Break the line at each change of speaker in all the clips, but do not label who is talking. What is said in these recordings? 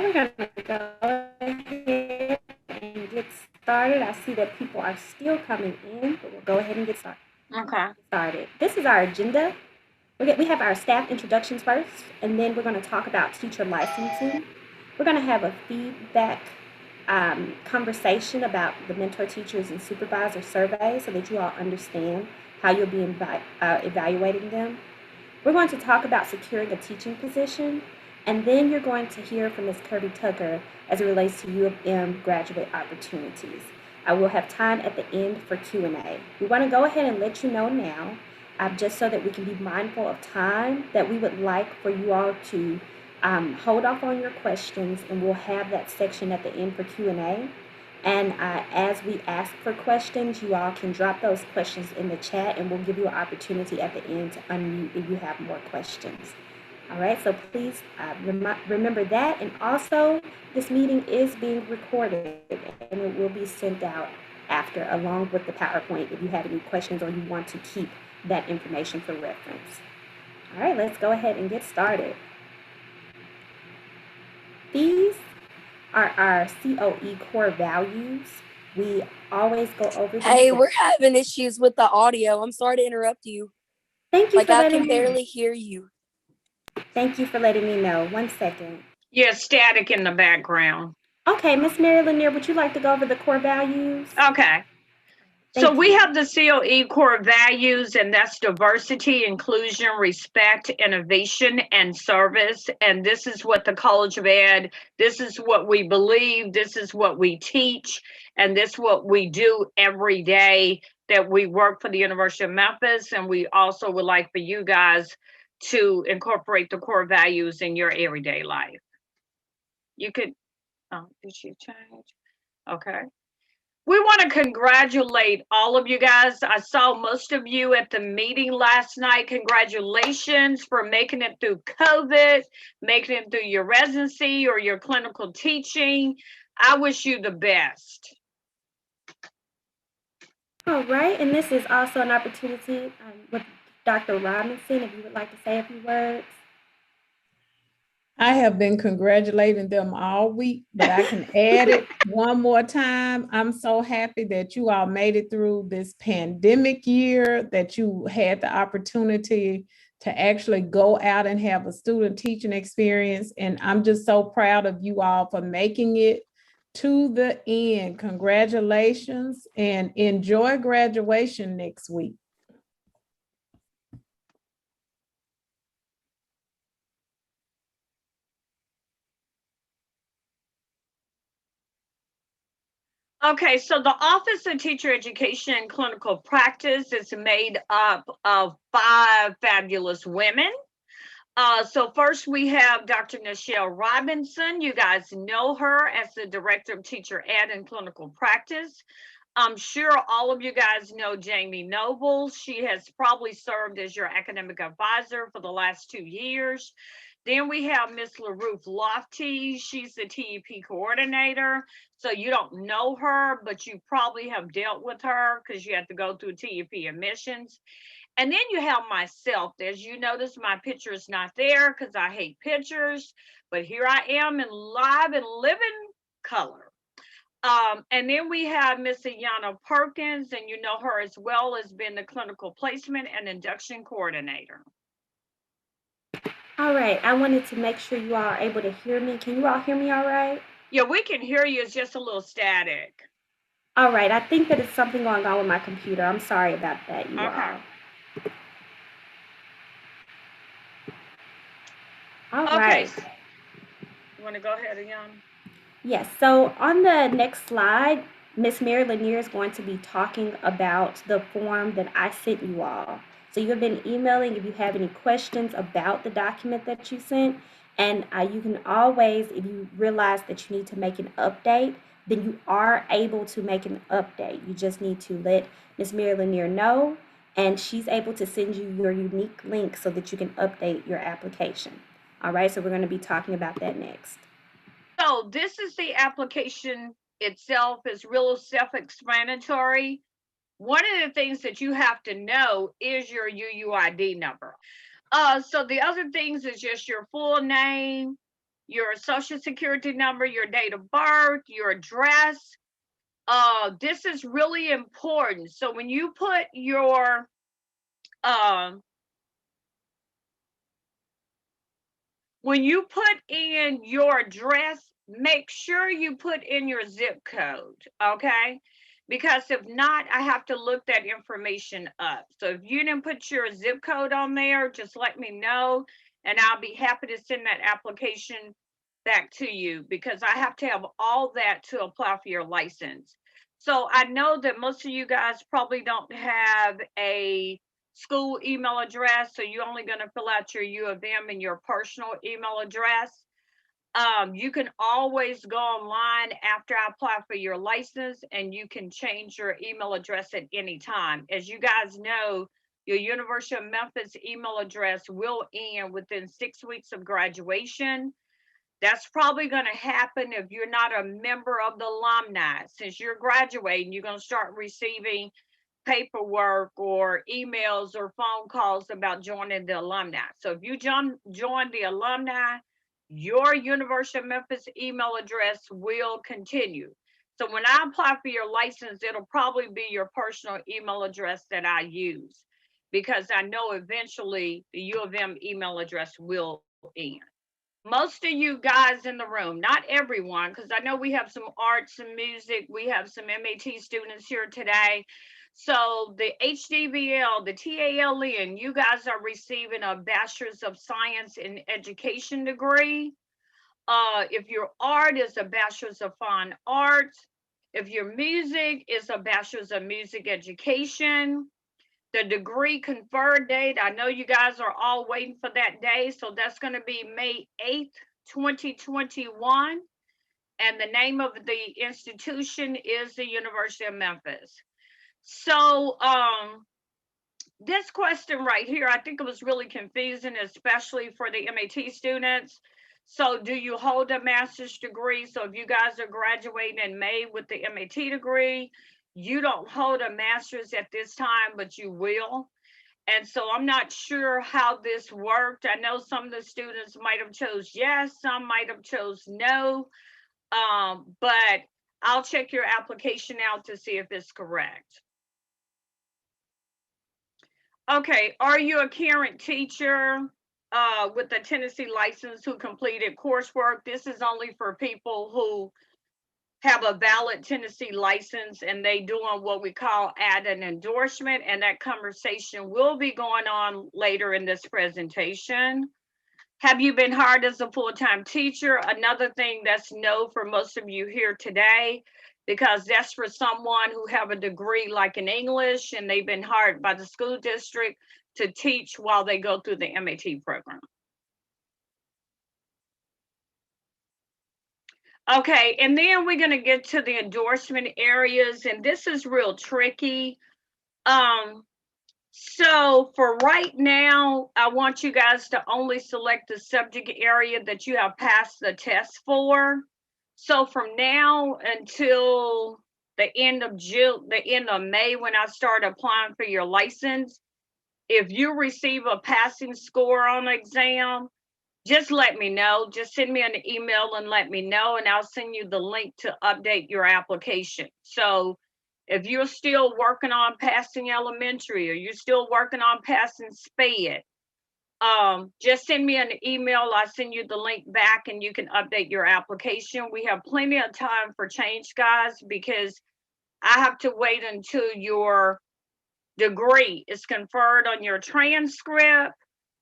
We're going to go ahead and get started. I see that people are still coming in, but we'll go ahead and get started.
Okay.
This is our agenda. We have our staff introductions first, and then we're going to talk about teacher licensing. We're going to have a feedback conversation about the mentor teachers and supervisor survey so that you all understand how you'll be evaluating them. We're going to talk about securing a teaching position, and then you're going to hear from Ms. Kirby Tucker as it relates to U of M graduate opportunities. I will have time at the end for Q&A. We want to go ahead and let you know now, just so that we can be mindful of time, that we would like for you all to hold off on your questions, and we'll have that section at the end for Q&A. And as we ask for questions, you all can drop those questions in the chat, and we'll give you an opportunity at the end to unmute if you have more questions. All right, so please remember that. And also, this meeting is being recorded, and it will be sent out after, along with the PowerPoint, if you have any questions or you want to keep that information for reference. All right, let's go ahead and get started. These are our COE core values. We always go over these.
Hey, we're having issues with the audio. I'm sorry to interrupt you.
Thank you for letting me know.
I can barely hear you.
Thank you for letting me know. 1 second.
Yeah, static in the background.
Okay, Ms. Mary Lanier, would you like to go over the core values?
Okay. So we have the COE core values, and that's diversity, inclusion, respect, innovation, and service. And this is what the College of Ed, this is what we believe, this is what we teach, and this is what we do every day that we work for the University of Memphis. And we also would like for you guys to incorporate the core values in your everyday life. You could, did she change? Okay. We want to congratulate all of you guys. I saw most of you at the meeting last night. Congratulations for making it through COVID, making it through your residency or your clinical teaching. I wish you the best.
All right, and this is also an opportunity with Dr. Robinson, if you would like to say a few words.
I have been congratulating them all week, but I can add it one more time. I'm so happy that you all made it through this pandemic year, that you had the opportunity to actually go out and have a student teaching experience. And I'm just so proud of you all for making it to the end. Congratulations, and enjoy graduation next week.
Okay, so the Office of Teacher Education and Clinical Practice is made up of 5 fabulous women. So first we have Dr. Nichelle Robinson. You guys know her as the Director of Teacher Ed and Clinical Practice. I'm sure all of you guys know Jamie Noble. She has probably served as your academic advisor for the last 2 years. Then we have Miss LaRuth Lofty. She's the TEP coordinator. So you don't know her, but you probably have dealt with her because you have to go through TEP admissions. And then you have myself. As you notice, my picture is not there because I hate pictures, but here I am in live and living color. And then we have Miss Ayana Perkins, and you know her as well as being the clinical placement and induction coordinator.
All right, I wanted to make sure you all are able to hear me. Can you all hear me all right?
Yeah, we can hear you. It's just a little static.
All right, I think that it's something going on with my computer. I'm sorry about that, you all. All right.
You want to go ahead, Ayana?
Yes, so on the next slide, Miss Mary Lanier is going to be talking about the form that I sent you all. So you have been emailing if you have any questions about the document that you sent, and you can always, if you realize that you need to make an update, then you are able to make an update. You just need to let Miss Mary Lanier know, and she's able to send you your unique link so that you can update your application. All right, so we're going to be talking about that next.
So this is the application itself. Is real self-explanatory. One of the things that you have to know is your UUID number. So the other things is just your full name, your social security number, your date of birth, your address. This is really important. So when you put your in your address, make sure you put in your zip code, okay? Because if not, I have to look that information up. So if you didn't put your zip code on there, just let me know, and I'll be happy to send that application back to you, because I have to have all that to apply for your license. So I know that most of you guys probably don't have a school email address, so you're only going to fill out your U of M and your personal email address. You can always go online after I apply for your license, and you can change your email address at any time. As you guys know, your University of Memphis email address will end within 6 weeks of graduation. That's probably going to happen if you're not a member of the alumni. Since you're graduating, you're going to start receiving paperwork or emails or phone calls about joining the alumni. So if you join the alumni, your University of Memphis email address will continue. So when I apply for your license, it'll probably be your personal email address that I use, because I know eventually the U of M email address will end. Most of you guys in the room, not everyone, because I know we have some arts and music, we have some MAT students here today. So the HDVL, the TALN, you guys are receiving a Bachelor's of Science in Education degree. If your art is a Bachelor's of Fine Arts, if your music is a Bachelor's of Music Education. The degree conferred date, I know you guys are all waiting for that day, so that's going to be May 8th, 2021. And the name of the institution is the University of Memphis. So this question right here, I think it was really confusing, especially for the MAT students. So do you hold a master's degree? So if you guys are graduating in May with the MAT degree, you don't hold a master's at this time, but you will. And so I'm not sure how this worked. I know some of the students might have chose yes, some might have chose no, but I'll check your application out to see if it's correct. Okay, are you a current teacher with a Tennessee license who completed coursework? This is only for people who have a valid Tennessee license and they doing what we call add an endorsement, and that conversation will be going on later in this presentation. Have you been hired as a full-time teacher? Another thing that's no for most of you here today, because that's for someone who have a degree like in English and they've been hired by the school district to teach while they go through the MAT program. Okay, and then we're going to get to the endorsement areas, and this is real tricky. So for right now, I want you guys to only select the subject area that you have passed the test for. So from now until the end of June, the end of May, when I start applying for your license, if you receive a passing score on the exam, just let me know. Just send me an email and let me know, and I'll send you the link to update your application. So if you're still working on passing elementary, or you're still working on passing SPED, just send me an email. I'll send you the link back and you can update your application. We have plenty of time for change, guys, because I have to wait until your degree is conferred on your transcript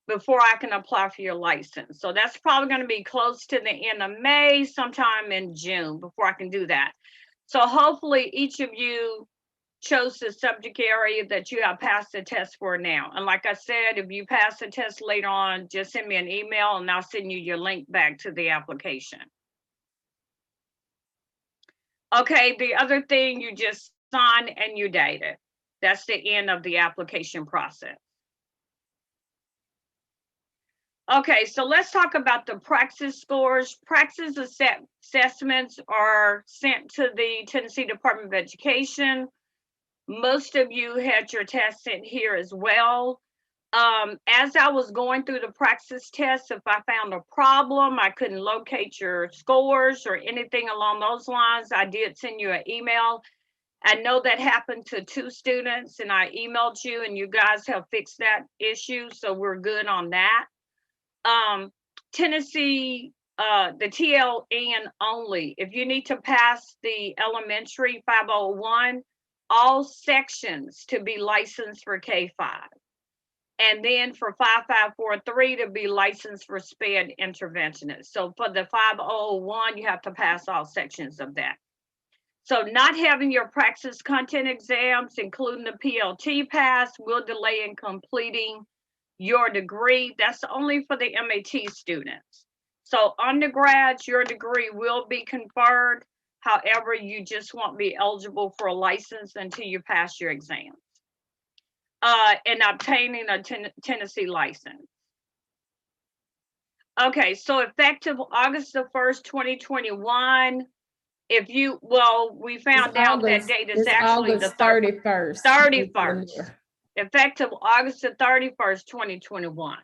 before I can apply for your license. So that's probably going to be close to the end of May, sometime in June before I can do that. So hopefully each of you chose the subject area that you have passed the test for now. And like I said, if you pass the test later on, just send me an email and I'll send you your link back to the application. Okay, the other thing, you just sign and you date it. That's the end of the application process. Okay, so let's talk about the praxis scores. Praxis assessments are sent to the Tennessee Department of Education. Most of you had your test sent here as well. As I was going through the practice test, if I found a problem, I couldn't locate your scores or anything along those lines, I did send you an email. I know that happened to 2 students, and I emailed you, and you guys have fixed that issue, so we're good on that. Tennessee, the TLN only, if you need to pass the elementary 501, all sections to be licensed for K-5. And then for 5543 to be licensed for SPED interventionist. So for the 501, you have to pass all sections of that. So not having your praxis content exams, including the PLT pass, will delay in completing your degree. That's only for the MAT students. So undergrads, your degree will be conferred. However, you just won't be eligible for a license until you pass your exams. And obtaining a Tennessee license. Okay, so effective August the 1st, 2021, if you, well, we found out that date is actually the
31st.
31st. Effective August the 31st, 2021.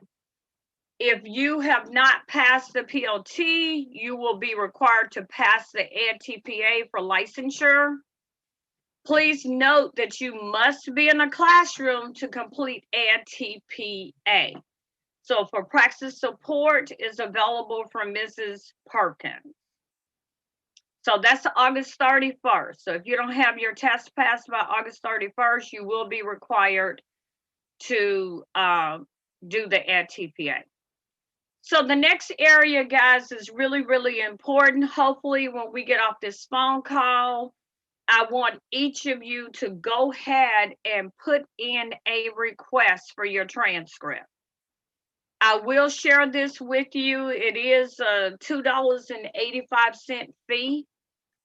If you have not passed the PLT, you will be required to pass the ATPA for licensure. Please note that you must be in a classroom to complete ATPA. So for praxis support is available from Mrs. Perkins. So that's August 31st. So if you don't have your test passed by August 31st, you will be required to do the ATPA. So the next area, guys, is really, really important. Hopefully when we get off this phone call, I want each of you to go ahead and put in a request for your transcript. I will share this with you. It is a $2.85 fee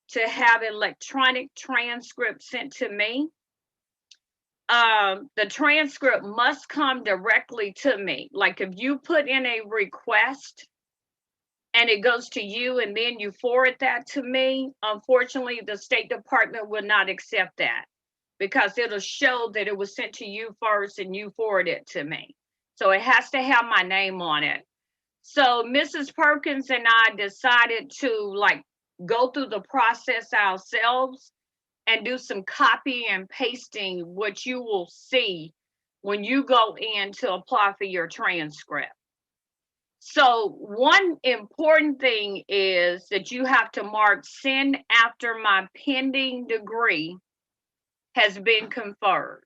to have electronic transcript sent to me. The transcript must come directly to me. Like if you put in a request and it goes to you and then you forward that to me, unfortunately, the State Department will not accept that because it'll show that it was sent to you first and you forward it to me. So it has to have my name on it. So Mrs. Perkins and I decided to like go through the process ourselves and do some copy and pasting what you will see when you go in to apply for your transcript. So one important thing is that you have to mark send after my pending degree has been conferred.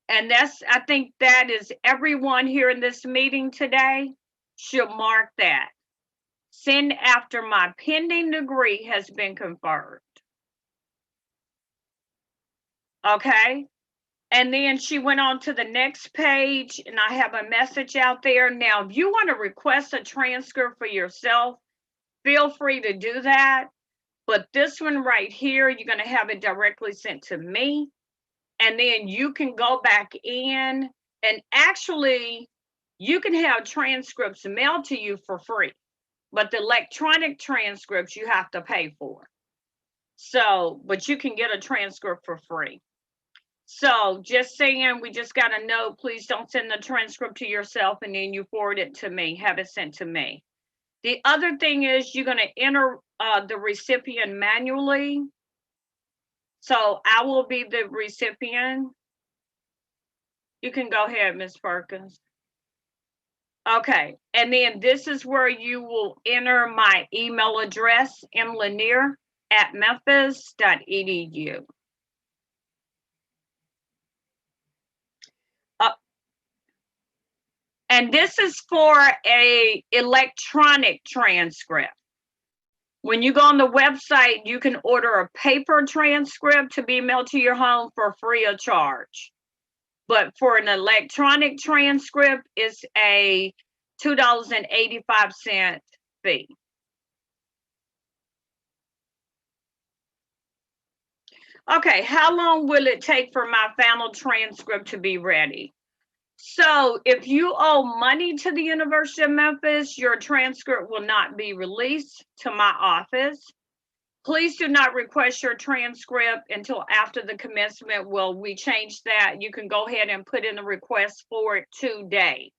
And that's, I think that is everyone here in this meeting today should mark that. Send after my pending degree has been conferred. Okay. And then she went on to the next page, and I have a message out there. Now, if you want to request a transcript for yourself, feel free to do that. But this one right here, you're going to have it directly sent to me. And then you can go back in and actually, you can have transcripts mailed to you for free. But the electronic transcripts you have to pay for. So, but you can get a transcript for free. So just saying, we just got a note, please don't send the transcript to yourself and then you forward it to me, have it sent to me. The other thing is you're going to enter the recipient manually. So I will be the recipient. You can go ahead, Ms. Perkins. Okay, and then this is where you will enter my email address, mlanier@memphis.edu. And this is for a electronic transcript. When you go on the website, you can order a paper transcript to be mailed to your home for free of charge. But for an electronic transcript, it's a $2.85 fee. Okay, how long will it take for my final transcript to be ready? So if you owe money to the University of Memphis, your transcript will not be released to my office. Please do not request your transcript until after the commencement. Well, we changed that. You can go ahead and put in a request for it today.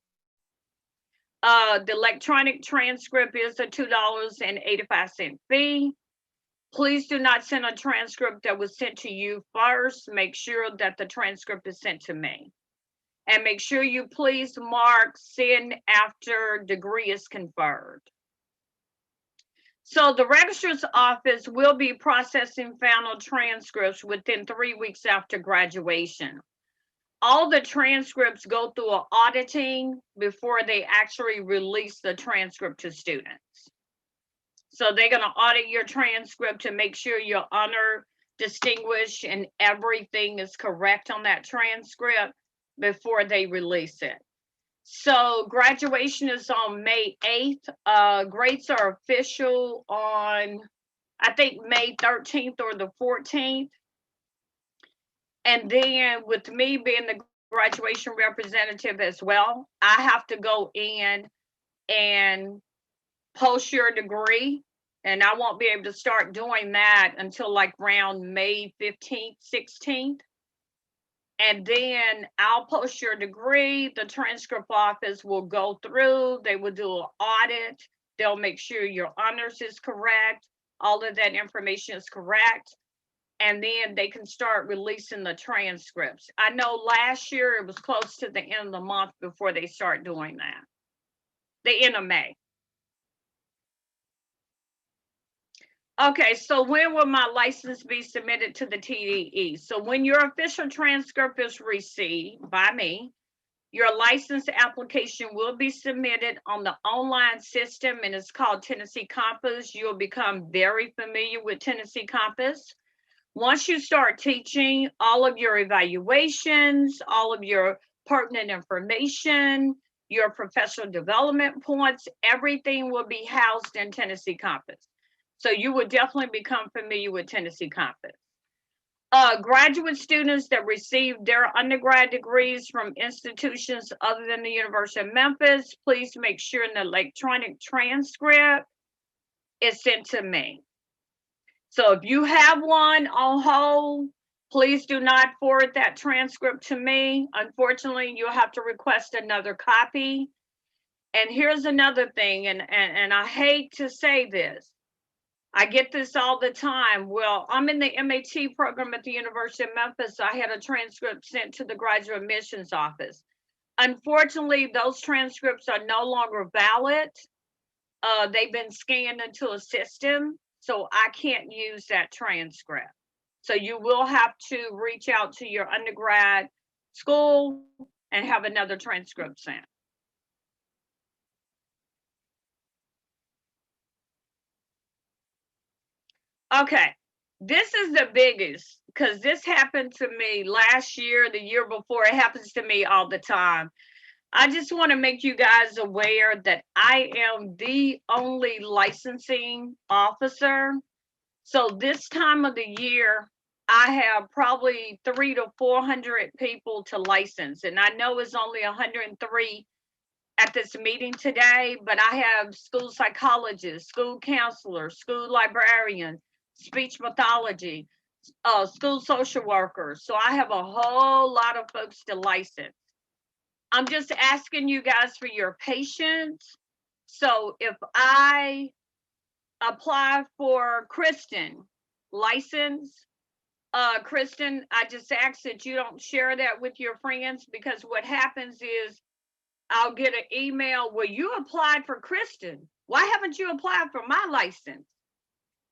The electronic transcript is a $2.85 fee. Please do not send a transcript that was sent to you first. Make sure that the transcript is sent to me. And make sure you please mark send after degree is conferred. So the registrar's office will be processing final transcripts within 3 weeks after graduation. All the transcripts go through an auditing before they actually release the transcript to students. So they're going to audit your transcript to make sure you're honor, distinguished, and everything is correct on that transcript before they release it. So graduation is on May 8th. Grades are official on, I think, May 13th or the 14th. And then with me being the graduation representative as well, I have to go in and post your degree. And I won't be able to start doing that until like around May 15th, 16th. And then I'll post your degree. The transcript office will go through. They will do an audit. They'll make sure your honors is correct. All of that information is correct. And then they can start releasing the transcripts. I know last year it was close to the end of the month before they start doing that. The end of May. Okay, so when will my license be submitted to the TDE? So when your official transcript is received by me, your license application will be submitted on the online system, and it's called Tennessee Compass. You'll become very familiar with Tennessee Compass. Once you start teaching, all of your evaluations, all of your pertinent information, your professional development points, everything will be housed in Tennessee Compass. So you will definitely become familiar with Tennessee Compass. Graduate students that receive their undergrad degrees from institutions other than the University of Memphis, please make sure an electronic transcript is sent to me. So if you have one on hold, please do not forward that transcript to me. Unfortunately, you'll have to request another copy. And here's another thing, and I hate to say this. I get this all the time. Well, I'm in the MAT program at the University of Memphis. I had a transcript sent to the graduate admissions office. Unfortunately, those transcripts are no longer valid. They've been scanned into a system, so I can't use that transcript. So you will have to reach out to your undergrad school and have another transcript sent. Okay, this is the biggest because this happened to me last year, the year before. It happens to me all the time. I just want to make you guys aware that I am the only licensing officer. So this time of the year, I have probably 300 to 400 people to license. And I know it's only 103 at this meeting today, but I have school psychologists, school counselors, school librarians, speech pathology, school social workers. So I have a whole lot of folks to license. I'm just asking you guys for your patience. So if I apply for Kristen license, Kristen, I just ask that you don't share that with your friends, because what happens is I'll get an email, well, you applied for Kristen. Why haven't you applied for my license?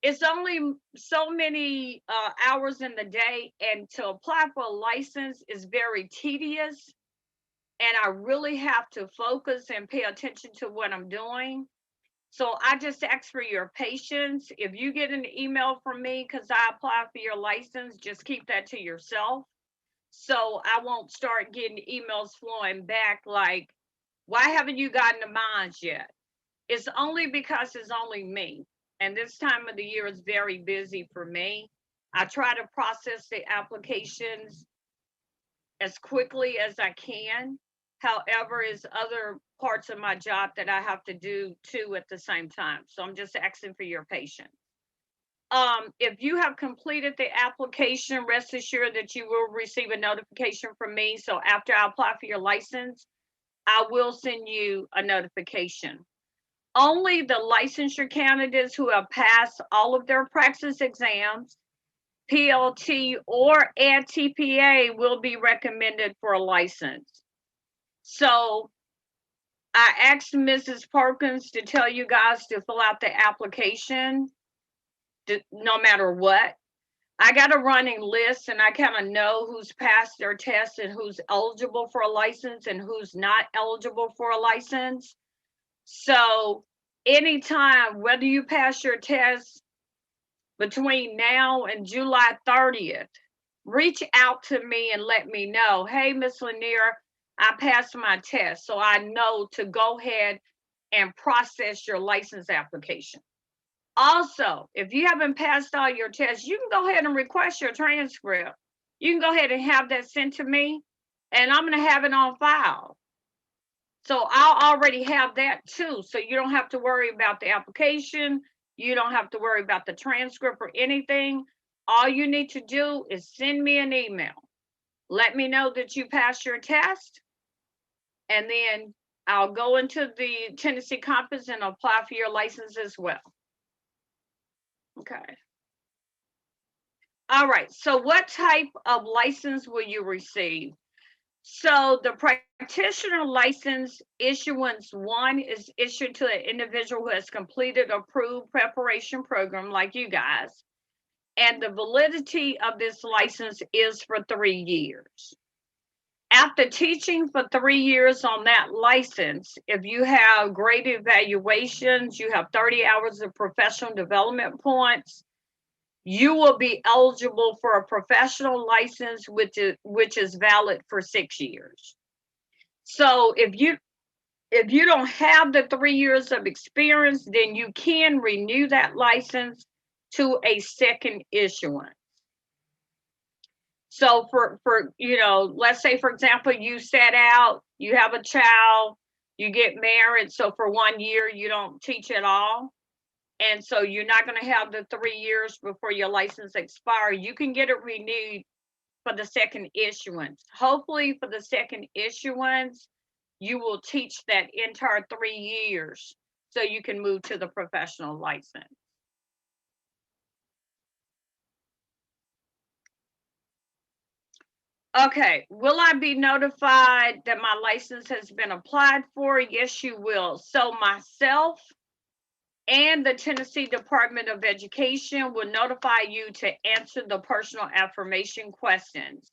It's only so many hours in the day, and to apply for a license is very tedious, and I really have to focus and pay attention to what I'm doing. So I just ask for your patience. If you get an email from me because I applied for your license, just keep that to yourself. So I won't start getting emails flowing back like, why haven't you gotten to mine yet? It's only because it's only me. And this time of the year is very busy for me. I try to process the applications as quickly as I can. However, is other parts of my job that I have to do too at the same time. So I'm just asking for your patience. If you have completed the application, rest assured that you will receive a notification from me. So after I apply for your license, I will send you a notification. Only the licensure candidates who have passed all of their practice exams, PLT or TPA, will be recommended for a license. So I asked Mrs. Perkins to tell you guys to fill out the application no matter what. I got a running list and I kind of know who's passed their test and who's eligible for a license and who's not eligible for a license. So anytime, whether you pass your test between now and July 30th, reach out to me and let me know, hey, Miss Lanier, I passed my test. So I know to go ahead and process your license application. Also, if you haven't passed all your tests, you can go ahead and request your transcript. You can go ahead and have that sent to me, and I'm going to have it on file. So I'll already have that too. So you don't have to worry about the application. You don't have to worry about the transcript or anything. All you need to do is send me an email. Let me know that you passed your test, and then I'll go into the Tennessee Compass and apply for your license as well. Okay. All right. So what type of license will you receive? So the practitioner license issuance 1 is issued to an individual who has completed approved preparation program like you guys. And the validity of this license is for 3 years. After teaching for 3 years on that license, if you have great evaluations, you have 30 hours of professional development points, you will be eligible for a professional license, which is valid for 6 years. So if you don't have the 3 years of experience, then you can renew that license to a second issuance. So for let's say, for example, you set out, you have a child, you get married. So for 1 year, you don't teach at all. And so you're not going to have the 3 years before your license expires. You can get it renewed for the second issuance. Hopefully for the second issuance, you will teach that entire 3 years so you can move to the professional license. Okay, will I be notified that my license has been applied for? Yes, you will. So myself and the Tennessee Department of Education will notify you to answer the personal affirmation questions.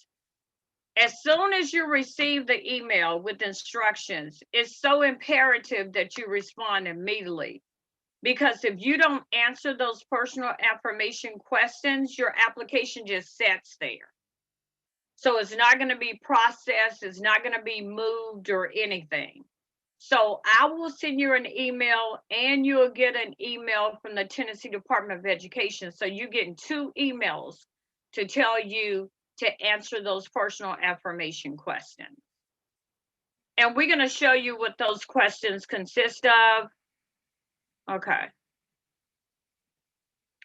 As soon as you receive the email with instructions, it's so imperative that you respond immediately. Because if you don't answer those personal affirmation questions, your application just sits there. So it's not going to be processed, it's not going to be moved or anything. So I will send you an email and you'll get an email from the Tennessee Department of Education. So you're getting 2 emails to tell you to answer those personal affirmation questions. And we're going to show you what those questions consist of. Okay.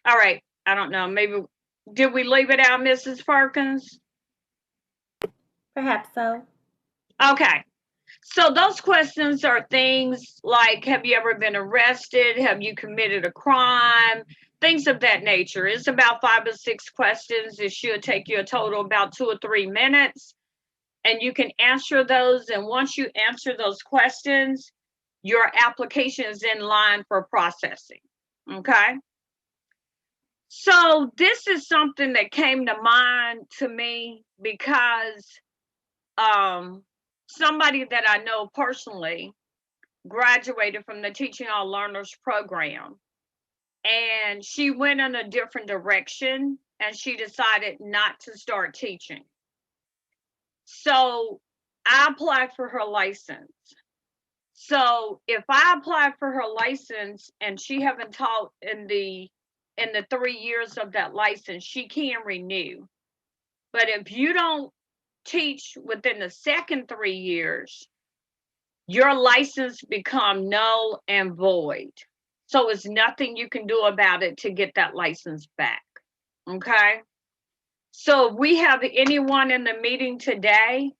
All right. I don't know. Maybe, did we leave it out, Mrs. Perkins?
Perhaps so.
Okay. So those questions are things like, have you ever been arrested? Have you committed a crime? Things of that nature. It's about 5 or 6 questions. It should take you a total about 2 or 3 minutes. And you can answer those. And once you answer those questions, your application is in line for processing. Okay. So this is something that came to mind to me because somebody that I know personally graduated from the Teaching All Learners program, and she went in a different direction and she decided not to start teaching. So I applied for her license. So if I applied for her license and she haven't taught in the 3 years of that license, she can renew. But if you don't teach within the second 3 years, your license become null and void. So it's nothing you can do about it to get that license back. Okay. So we have anyone in the meeting today.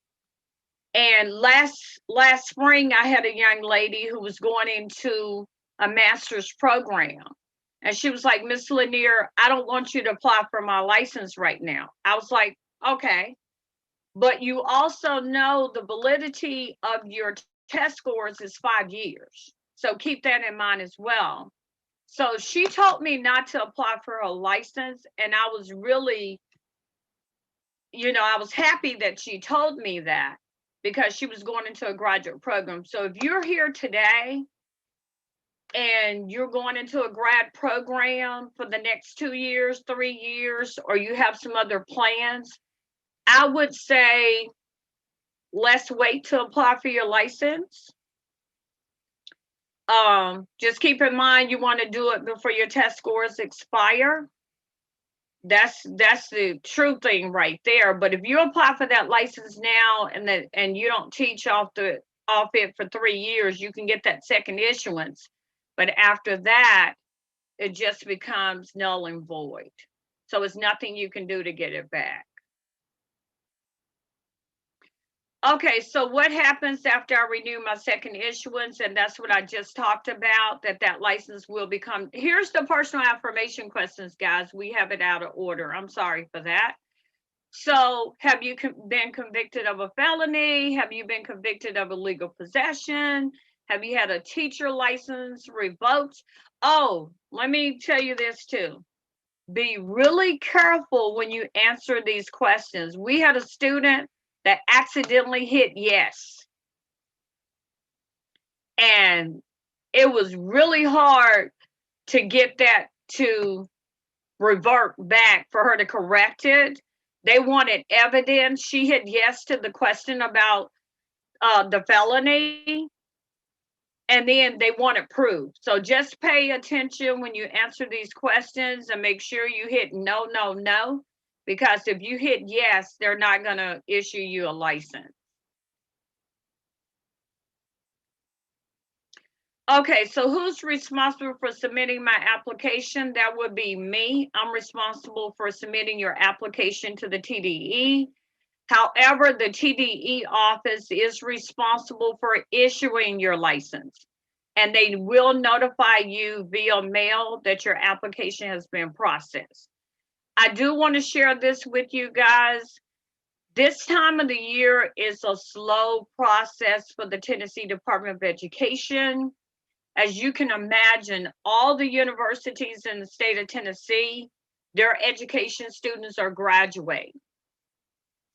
And last spring, I had a young lady who was going into a master's program. And she was like, Miss Lanier, I don't want you to apply for my license right now. I was like, okay. But you also know the validity of your test scores is 5 years. So keep that in mind as well. So she told me not to apply for a license. And I was really, I was happy that she told me that, because she was going into a graduate program. So if you're here today and you're going into a grad program for the next 2 years, 3 years, or you have some other plans, I would say let's wait to apply for your license. Just keep in mind you want to do it before your test scores expire. That's the true thing right there. But if you apply for that license now and you don't teach off it for 3 years, you can get that second issuance. But after that, it just becomes null and void. So it's nothing you can do to get it back. Okay, so what happens after I renew my second issuance? And that's what I just talked about, that license will become, here's the personal affirmation questions, guys. We have it out of order. I'm sorry for that. So have you been convicted of a felony? Have you been convicted of illegal possession? Have you had a teacher license revoked? Oh, let me tell you this too. Be really careful when you answer these questions. We had a student that accidentally hit yes. And it was really hard to get that to revert back for her to correct it. They wanted evidence. She hit yes to the question about the felony, and then they wanted proof. So just pay attention when you answer these questions and make sure you hit no, no, no. Because if you hit yes, they're not going to issue you a license. Okay, so who's responsible for submitting my application? That would be me. I'm responsible for submitting your application to the TDE. However, the TDE office is responsible for issuing your license, and they will notify you via mail that your application has been processed. I do want to share this with you guys. This time of the year is a slow process for the Tennessee Department of Education. As you can imagine, all the universities in the state of Tennessee, their education students are graduating.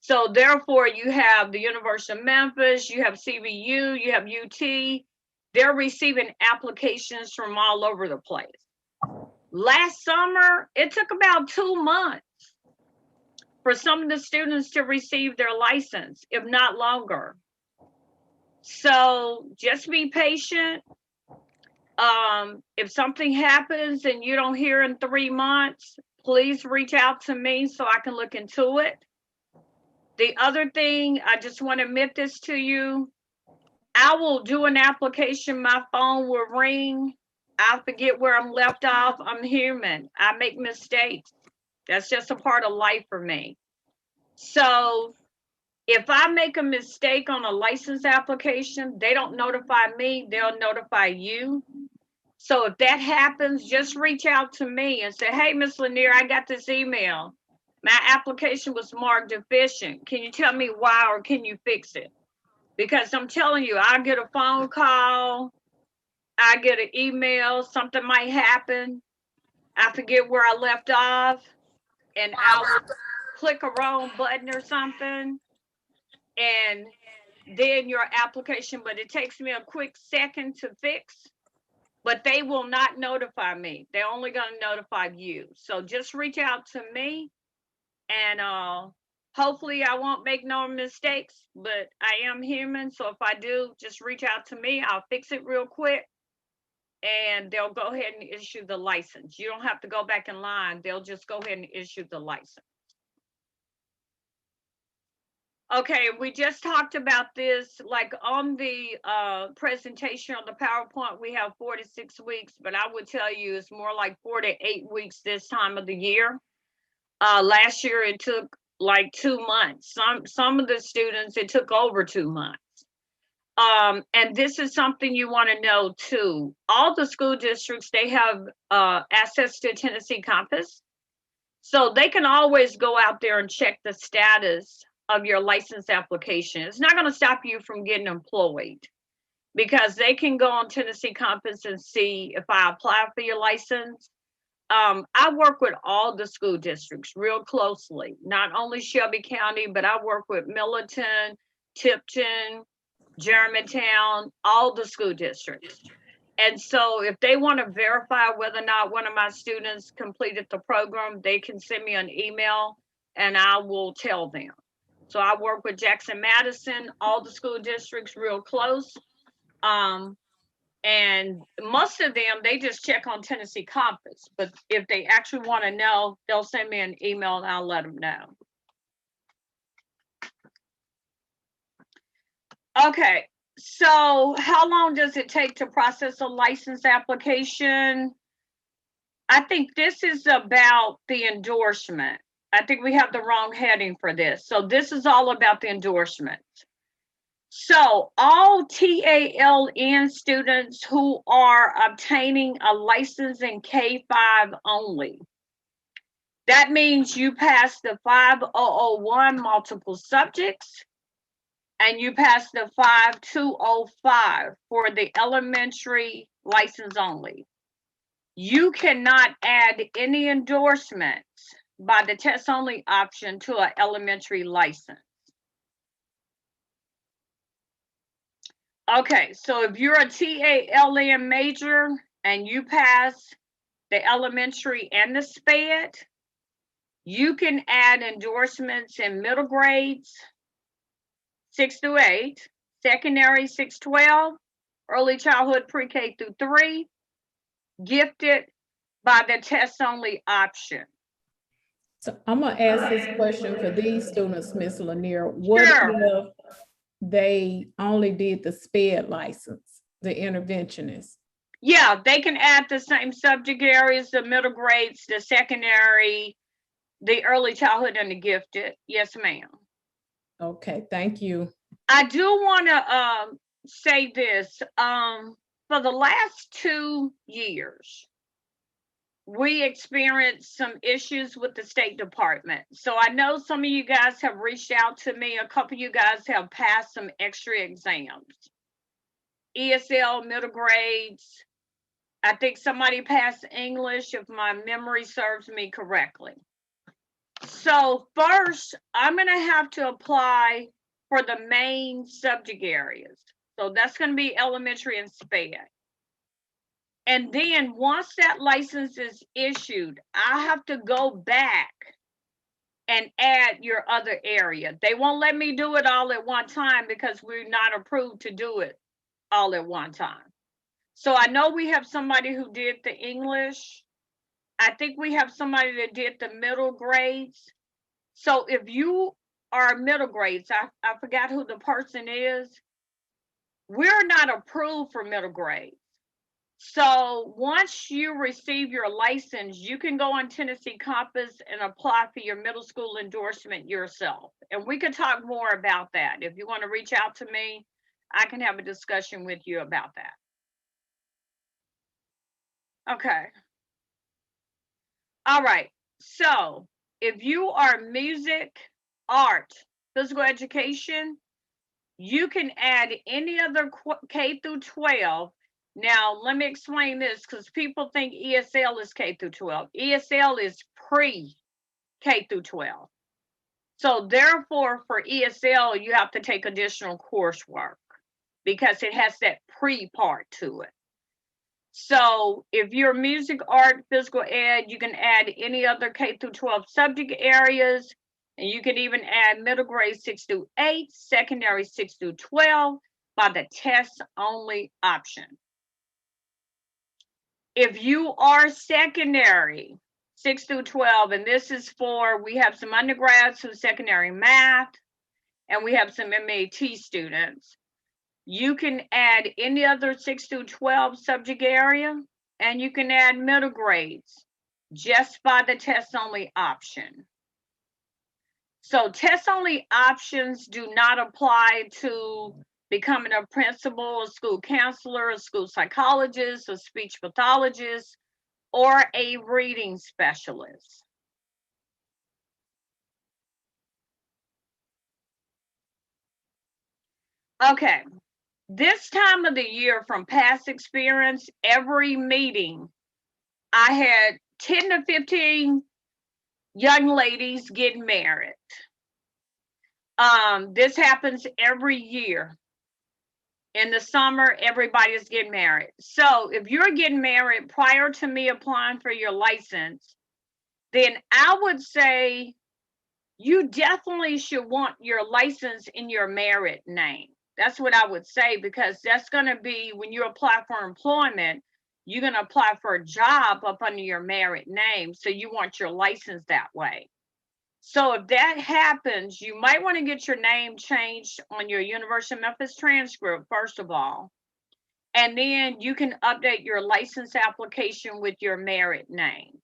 So therefore, you have the University of Memphis, you have CBU, you have UT. They're receiving applications from all over the place. Last summer, it took about 2 months for some of the students to receive their license, if not longer. So just be patient. If something happens and you don't hear in 3 months, please reach out to me so I can look into it. The other thing, I just want to admit this to you. I will do an application, my phone will ring. I forget where I'm left off. I'm human. I make mistakes. That's just a part of life for me. So if I make a mistake on a license application, they don't notify me, they'll notify you. So if that happens, just reach out to me and say, hey, Ms. Lanier, I got this email. My application was marked deficient. Can you tell me why, or can you fix it? Because I'm telling you, I get a phone call, I get an email, something might happen. I forget where I left off, and I will click a wrong button or something, and then your application, but it takes me a quick second to fix. But they will not notify me. They're only going to notify you. So just reach out to me, and hopefully I won't make no mistakes, but I am human. So if I do, just reach out to me. I'll fix it real quick, and they'll go ahead and issue the license. You don't have to go back in line. They'll just go ahead and issue the license. Okay, we just talked about this, like on the presentation on the PowerPoint, we have 4 to 6 weeks, but I would tell you it's more like 4 to 8 weeks this time of the year. Last year it took like 2 months. Some of the students, it took over 2 months. And this is something you want to know too. All the school districts, they have access to Tennessee Compass. So they can always go out there and check the status of your license application. It's not going to stop you from getting employed, because they can go on Tennessee Compass and see if I apply for your license. I work with all the school districts real closely, not only Shelby County, but I work with Millerton, Tipton, Germantown, all the school districts. And so if they want to verify whether or not one of my students completed the program, they can send me an email and I will tell them. So I work with Jackson Madison, all the school districts real close. And most of them, they just check on Tennessee Compass. But if they actually want to know, they'll send me an email and I'll let them know. Okay, so how long does it take to process a license application? I think this is about the endorsement. I think we have the wrong heading for this. So this is all about the endorsement. So all TALN students who are obtaining a license in K-5 only. That means you pass the 5001 multiple subjects, and you pass the 5205 for the elementary license only. You cannot add any endorsements by the test only option to an elementary license. Okay, so if you're a TALN major and you pass the elementary and the SPED, you can add endorsements in middle grades, 6 through 8, secondary 6 to 12, early childhood pre-K through 3, gifted by the test only option.
So I'm gonna ask this question for these students, Ms. Lanier. What
Sure.
if they only did the SPED license, the interventionist?
Yeah, they can add the same subject areas, the middle grades, the secondary, the early childhood, and the gifted. Yes, ma'am.
Okay, thank you.
I do want to say this. For the last 2 years, we experienced some issues with the State Department. So I know some of you guys have reached out to me. A couple of you guys have passed some extra exams. ESL, middle grades. I think somebody passed English, if my memory serves me correctly. So first, I'm going to have to apply for the main subject areas. So that's going to be elementary and SPED. And then once that license is issued, I have to go back and add your other area. They won't let me do it all at one time because we're not approved to do it all at one time. So I know we have somebody who did the English. I think we have somebody that did the middle grades. So if you are middle grades, I forgot who the person is. We're not approved for middle grades. So once you receive your license, you can go on Tennessee Compass and apply for your middle school endorsement yourself. And we could talk more about that. If you want to reach out to me, I can have a discussion with you about that. Okay. All right. So if you are music, art, physical education, you can add any other K through 12. Now, let me explain this because people think ESL is K through 12. ESL is pre-K through 12. So therefore, for ESL, you have to take additional coursework because it has that pre-part to it. So if you're music, art, physical ed, you can add any other K through 12 subject areas. And you can even add middle grade 6 through 8, secondary 6 through 12 by the test only option. If you are secondary 6 through 12, and this is for, we have some undergrads who secondary math, and we have some MAT students. You can add any other 6 through 12 subject area, and you can add middle grades just by the test only option. So test only options do not apply to becoming a principal, a school counselor, a school psychologist, a speech pathologist, or a reading specialist. Okay, this time of the year, from past experience, every meeting, I had 10 to 15 young ladies getting married. This happens every year. In the summer, everybody's getting married. So if you're getting married prior to me applying for your license, then I would say you definitely should want your license in your married name. That's what I would say, because that's going to be, when you apply for employment, you're going to apply for a job up under your married name. So you want your license that way. So if that happens, you might want to get your name changed on your University of Memphis transcript, first of all. And then you can update your license application with your married name.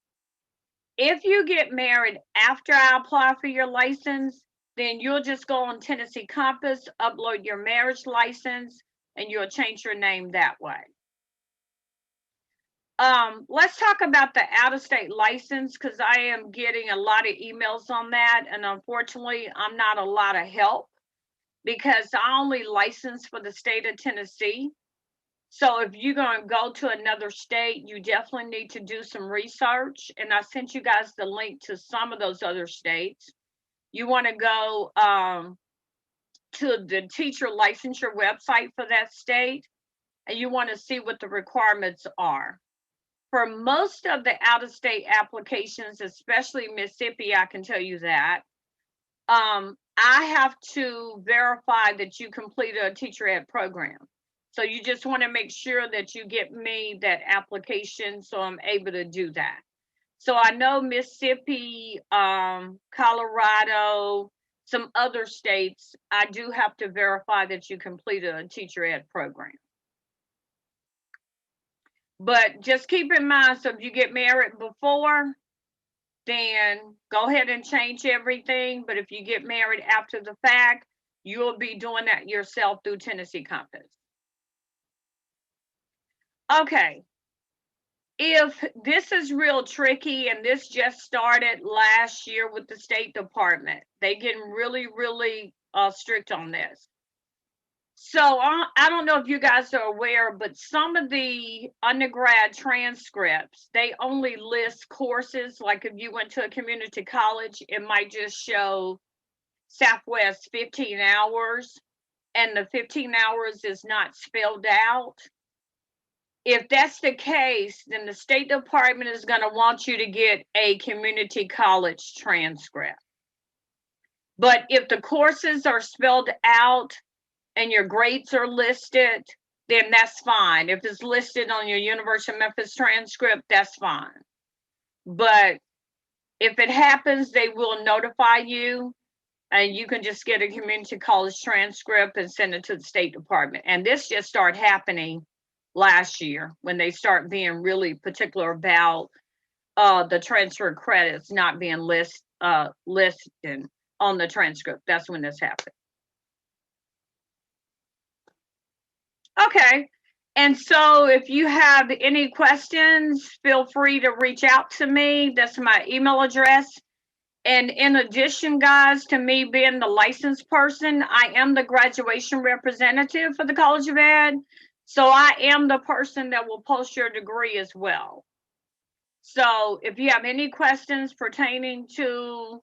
If you get married after I apply for your license, then you'll just go on Tennessee Compass, upload your marriage license, and you'll change your name that way. Let's talk about the out-of-state license, because I am getting a lot of emails on that, and unfortunately, I'm not a lot of help because I only license for the state of Tennessee. So if you're going to go to another state, you definitely need to do some research, and I sent you guys the link to some of those other states. You want to go to the teacher licensure website for that state, and you want to see what the requirements are. For most of the out-of-state applications, especially Mississippi, I can tell you that, I have to verify that you completed a teacher ed program. So you just want to make sure that you get me that application so I'm able to do that. So I know Mississippi, Colorado, some other states, I do have to verify that you completed a teacher ed program. But just keep in mind, so if you get married before, then go ahead and change everything. But if you get married after the fact, you'll be doing that yourself through Tennessee Compass. Okay. If this is real tricky, and this just started last year with the State Department, they getting really, really strict on this. So I don't know if you guys are aware, but some of the undergrad transcripts, they only list courses. Like if you went to a community college, it might just show Southwest 15 hours, and the 15 hours is not spelled out. If that's the case, then the State Department is going to want you to get a community college transcript. But if the courses are spelled out and your grades are listed, then that's fine. If it's listed on your University of Memphis transcript, that's fine. But if it happens, they will notify you, and you can just get a community college transcript and send it to the State Department. And this just started happening last year when they start being really particular about the transfer credits not being listed on the transcript. That's when this happened. Okay, and so if you have any questions, feel free to reach out to me. That's my email address. And in addition, guys, to me being the licensed person, I am the graduation representative for the College of Ed. So I am the person that will post your degree as well. So if you have any questions pertaining to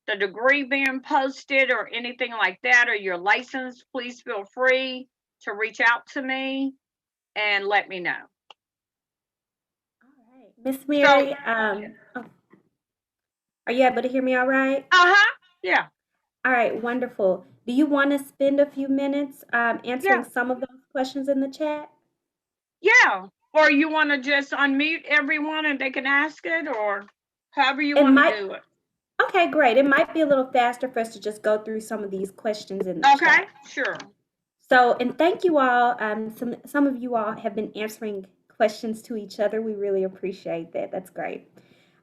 the degree being posted or anything like that, or your license, please feel free to reach out to me and let me know.
All right. Miss Mary, are you able to hear me all right?
Yeah.
All right, wonderful. Do you want to spend a few minutes answering some of those questions in the chat?
Yeah. Or you want to just unmute everyone and they can ask it, or however you
It
want
might-
to do it.
Okay, great. It might be a little faster for us to just go through some of these questions in the
Okay,
chat.
sure.
So, and thank you all. Some of you all have been answering questions to each other. We really appreciate that. That's great.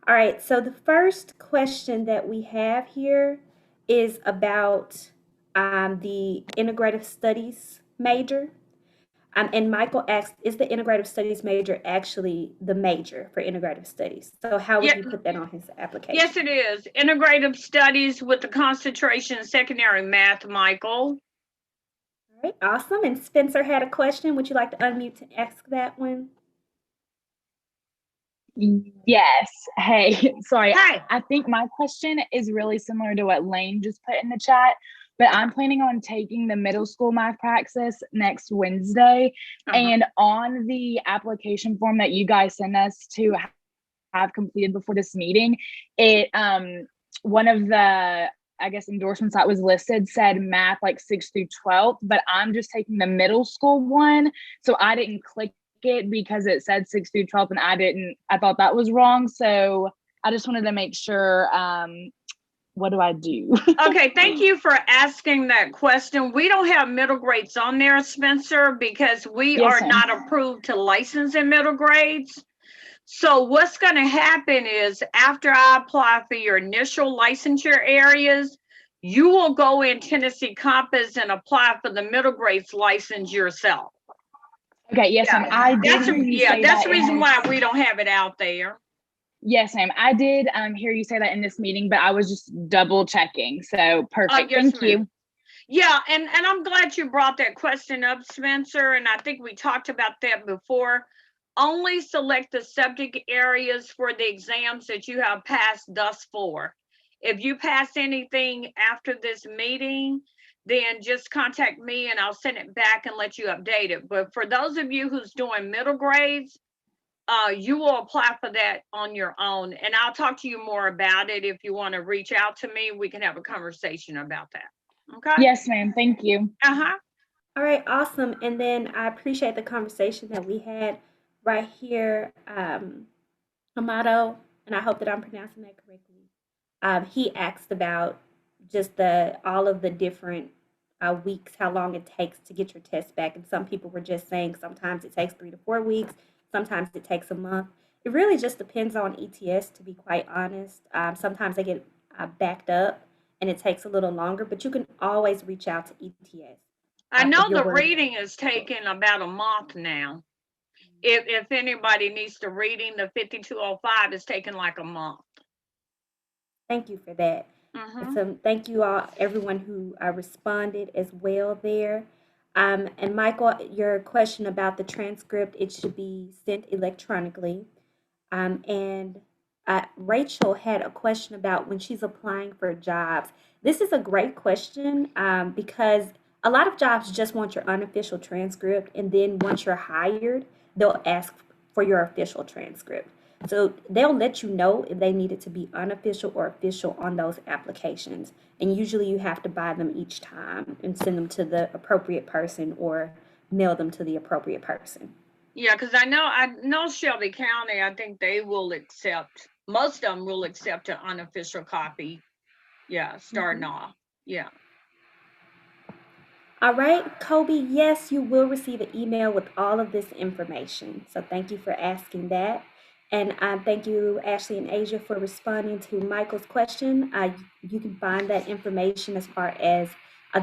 All right. So the first question that we have here is about the integrative studies major. And Michael asked, is the integrative studies major actually the major for integrative studies? So how would
Yeah.
he put that on his application?
Yes, it is. Integrative studies with the concentration in secondary math, Michael.
All right, awesome. And Spencer had a question. Would you like to unmute to ask that one?
Yes. Hey, sorry.
Hi.
I think my question is really similar to what Lane just put in the chat, but I'm planning on taking the middle school math praxis next Wednesday. And on the application form that you guys send us to have completed before this meeting, it one of the I guess endorsements that was listed said math like 6th through 12th, but I'm just taking the middle school one. So I didn't click it because it said 6th through 12th and I thought that was wrong. So I just wanted to make sure, what do I do?
Okay, thank you for asking that question. We don't have middle grades on there, Spencer, because we
Yes,
are
ma'am.
not approved to license in middle grades. So what's going to happen is after I apply for your initial licensure areas, you will go in Tennessee Compass and apply for the middle grades license yourself.
Okay, yes, ma'am. I did
That's
hear you say
that's
that
the
in
reason
this-
why we don't have it out there.
Yes, ma'am. I did hear you say that in this meeting, but I was just double checking. So perfect.
Yes,
Thank you.
Yeah, and I'm glad you brought that question up, Spencer, and I think we talked about that before. Only select the subject areas for the exams that you have passed thus far. If you pass anything after this meeting, then just contact me and I'll send it back and let you update it. But for those of you who's doing middle grades, you will apply for that on your own. And I'll talk to you more about it. If you want to reach out to me, we can have a conversation about that. Okay?
Yes, ma'am. Thank you.
Uh-huh.
All right, awesome. And then I appreciate the conversation that we had right here, Amato, and I hope that I'm pronouncing that correctly. He asked about just all of the different weeks, how long it takes to get your test back. And some people were just saying sometimes it takes 3 to 4 weeks, sometimes it takes a month. It really just depends on ETS, to be quite honest. Sometimes they get backed up and it takes a little longer, but you can always reach out to ETS.
I know the reading is taking about a month now. If anybody needs the reading, the 5205 is taking like a month.
Thank you for that. So thank you all, everyone who responded as well there. And Michael, your question about the transcript, it should be sent electronically. And Rachel had a question about when she's applying for jobs. This is a great question because a lot of jobs just want your unofficial transcript, and then once you're hired, they'll ask for your official transcript. So they'll let you know if they need it to be unofficial or official on those applications. And usually you have to buy them each time and send them to the appropriate person or mail them to the appropriate person.
Yeah, because I know Shelby County, I think they will accept, most of them will accept an unofficial copy. Yeah, starting off. Yeah.
All right, Kobe, yes, you will receive an email with all of this information. So thank you for asking that. And thank you, Ashley and Asia, for responding to Michael's question. You can find that information as far as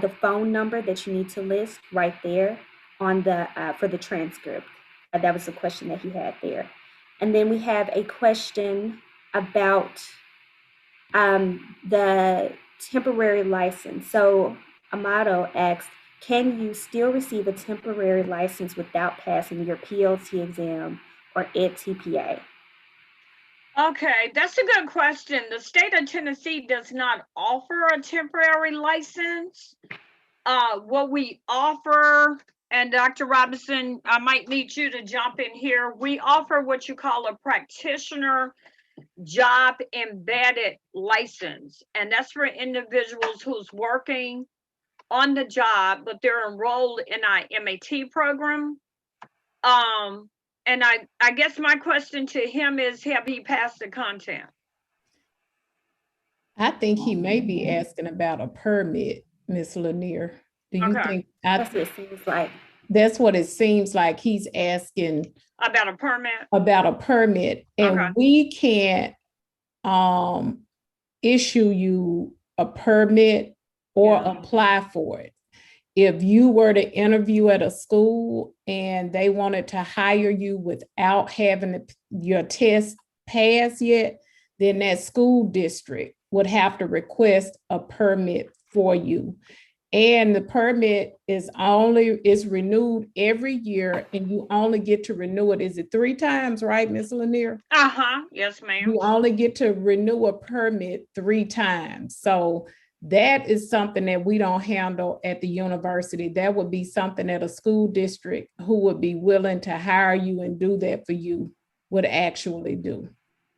the phone number that you need to list right there on the for the transcript. That was the question that he had there. And then we have a question about the temporary license. So Amato asks, can you still receive a temporary license without passing your PLT exam or EdTPA?
Okay, that's a good question. The state of Tennessee does not offer a temporary license. What we offer, and Dr. Robinson, I might need you to jump in here. We offer what you call a practitioner job embedded license. And that's for individuals who's working on the job, but they're enrolled in our MAT program. And I guess my question to him is, have he passed the content?
I think he may be asking about a permit, Miss Lanier. Do you
Okay.
think,
That's what it seems like.
that's what it seems like he's asking
About a permit?
about a permit, and
Okay.
we can't issue you a permit or
Yeah.
apply for it. If you were to interview at a school and they wanted to hire you without having your test passed yet, then that school district would have to request a permit for you. And the permit is renewed every year, and you only get to renew it. Is it 3 times, right, Ms. Lanier?
Uh-huh. Yes, ma'am.
You only get to renew a permit 3 times. So that is something that we don't handle at the university. That would be something that a school district who would be willing to hire you and do that for you would actually do.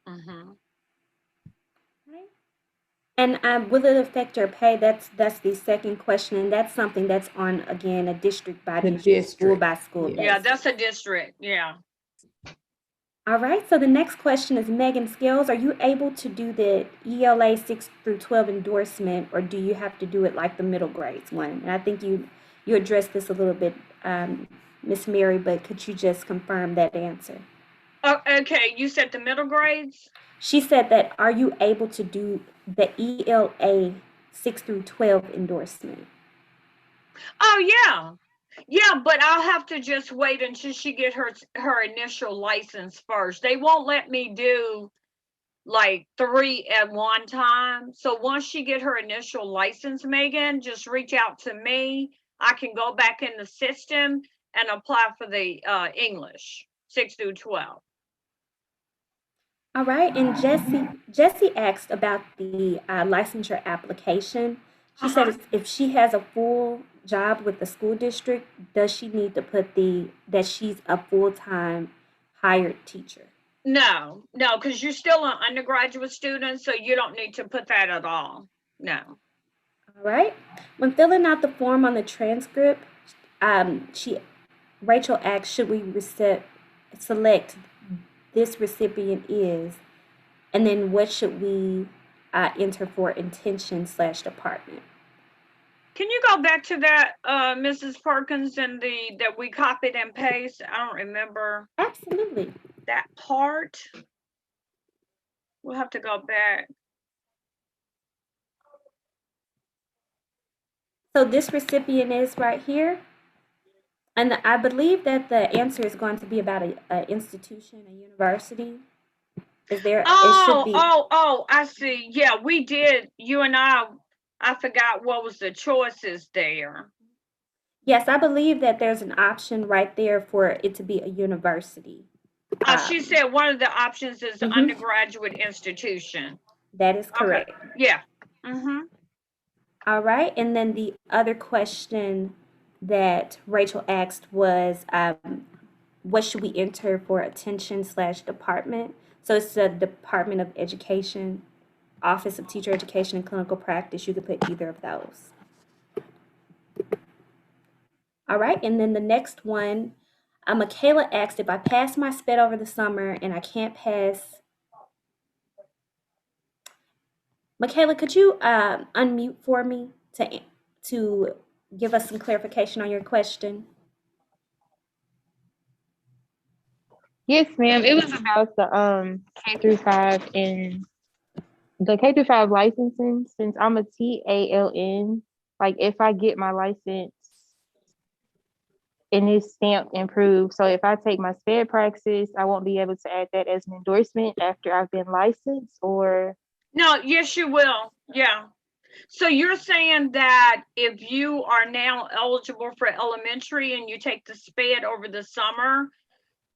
Mhm.
And will it affect your pay? That's the second question, and that's something that's on, again, a district by
The
district, school
district,
by school
yeah.
Yeah,
basis.
that's a district. Yeah.
All right, so the next question is, Megan Scales, are you able to do the ELA 6 through 12 endorsement, or do you have to do it like the middle grades one? And I think you addressed this a little bit, Miss Mary, but could you just confirm that answer?
Oh, okay. You said the middle grades?
She said that, are you able to do the ELA 6 through 12 endorsement?
Oh, yeah. Yeah, but I'll have to just wait until she get her initial license first. They won't let me do like 3 at one time. So once she get her initial license, Megan, just reach out to me. I can go back in the system and apply for the English 6 through 12.
All right, and Jessie asked about the licensure application. She said if she has a full job with the school district, does she need to put that she's a full-time hired teacher?
No, because you're still an undergraduate student, so you don't need to put that at all. No.
All right. When filling out the form on the transcript, Rachel asked, should we select this recipient is, and then what should we enter for intention/department?
Can you go back to that, Mrs. Perkins, and that we copied and pasted? I don't remember
Absolutely.
that part. We'll have to go back.
So this recipient is right here. And I believe that the answer is going to be about a institution, a university. Is there, it should be.
Oh, I see. Yeah, we did. You and I forgot what was the choices there.
Yes, I believe that there's an option right there for it to be a university.
She said one of the options is undergraduate institution.
That is correct.
Okay. Yeah. Mm-hmm.
All right. And then the other question that Rachel asked was, what should we enter for attention/department? So it's the Department of Education, Office of Teacher Education and Clinical Practice. You could put either of those. All right, and then the next one, Michaela asked, if I pass my SPED over the summer and I can't pass. Michaela, could you unmute for me to give us some clarification on your question?
Yes, ma'am. It was about the K through 5 and the K through 5 licensing. Since I'm a TALN, like if I get my license and it's stamped and approved, so if I take my SPED praxis, I won't be able to add that as an endorsement after I've been licensed, or?
No, yes, you will. Yeah. So you're saying that if you are now eligible for elementary and you take the SPED over the summer,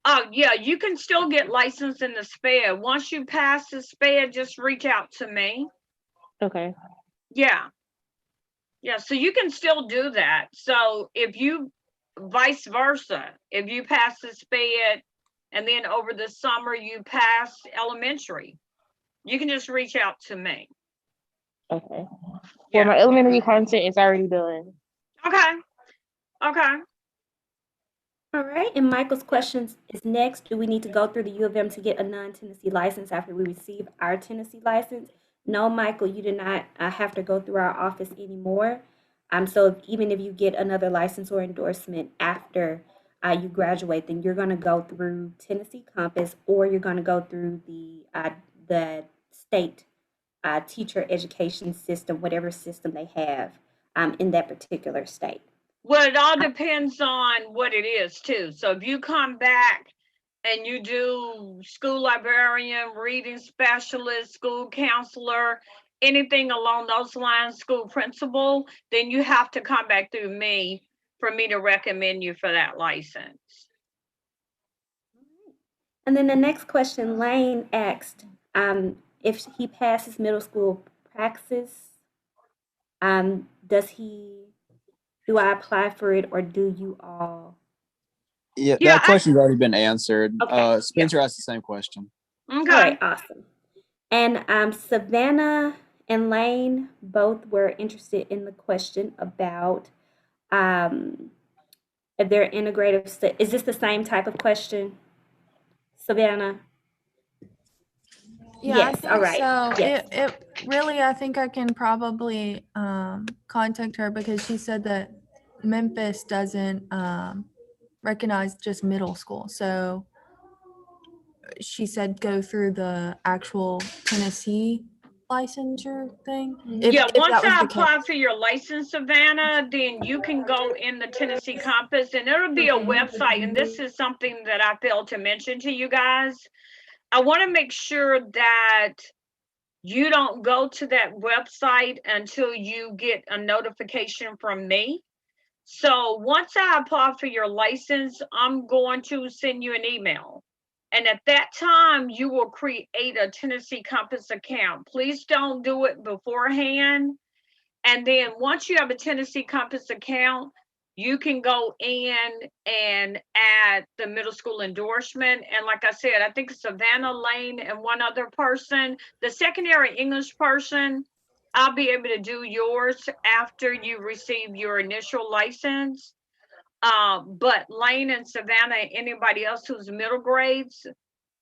oh yeah, you can still get licensed in the SPED. Once you pass the SPED, just reach out to me.
Okay.
Yeah. Yeah, so you can still do that. So if you, vice versa, if you pass the SPED and then over the summer you pass elementary, you can just reach out to me.
Okay.
Yeah.
Well, my elementary content is already done.
Okay. Okay.
All right, and Michael's question is next. Do we need to go through the U of M to get a non-Tennessee license after we receive our Tennessee license? No, Michael, you do not have to go through our office anymore. So even if you get another license or endorsement after you graduate, then you're going to go through Tennessee Compass, or you're going to go through the state teacher education system, whatever system they have in that particular state.
Well, it all depends on what it is too. So if you come back and you do school librarian, reading specialist, school counselor, anything along those lines, school principal, then you have to come back through me for me to recommend you for that license.
And then the next question, Lane asked if he passes middle school praxis, do I apply for it, or do you all?
Yeah,
Yeah,
that question's already been answered.
Okay.
Spencer asked the same question.
All
Okay.
right, awesome. And Savannah and Lane both were interested in the question about if they're integrative. Is this the same type of question, Savannah?
Yeah,
Yes,
I think
all right.
so.
Yes.
It really, I think I can probably contact her because she said that Memphis doesn't recognize just middle school. So she said go through the actual Tennessee licensure thing.
Yeah,
If
once
that was
I
the case.
apply for your license, Savannah, then you can go in the Tennessee Compass and it'll be a website. And this is something that I failed to mention to you guys. I want to make sure that you don't go to that website until you get a notification from me. So once I apply for your license, I'm going to send you an email. And at that time, you will create a Tennessee Compass account. Please don't do it beforehand. And then once you have a Tennessee Compass account, you can go in and add the middle school endorsement. And like I said, I think Savannah, Lane, and one other person, the secondary English person, I'll be able to do yours after you receive your initial license. But Lane and Savannah, and anybody else who's middle grades,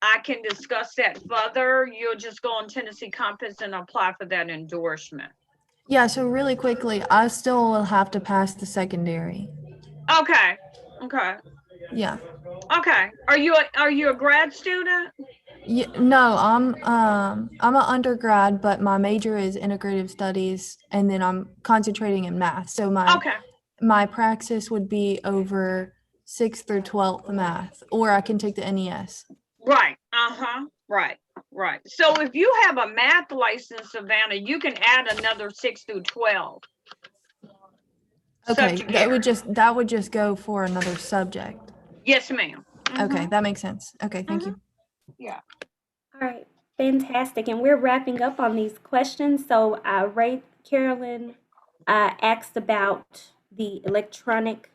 I can discuss that further. You'll just go on Tennessee Compass and apply for that endorsement.
Yeah, so really quickly, I still will have to pass the secondary.
Okay. Okay.
Yeah.
Okay. Are you a grad student?
Yeah, no, I'm an undergrad, but my major is integrative studies, and then I'm concentrating in math. So
Okay.
my praxis would be over 6th through 12th math, or I can take the NES.
Right. Uh-huh. Right. Right. So if you have a math license, Savannah, you can add another 6 through 12.
Okay,
subject
that
area.
would just go for another subject.
Yes, ma'am.
Okay, that makes sense. Okay, thank you.
Yeah.
All right, fantastic. And we're wrapping up on these questions. So Ray Carolyn asked about the electronic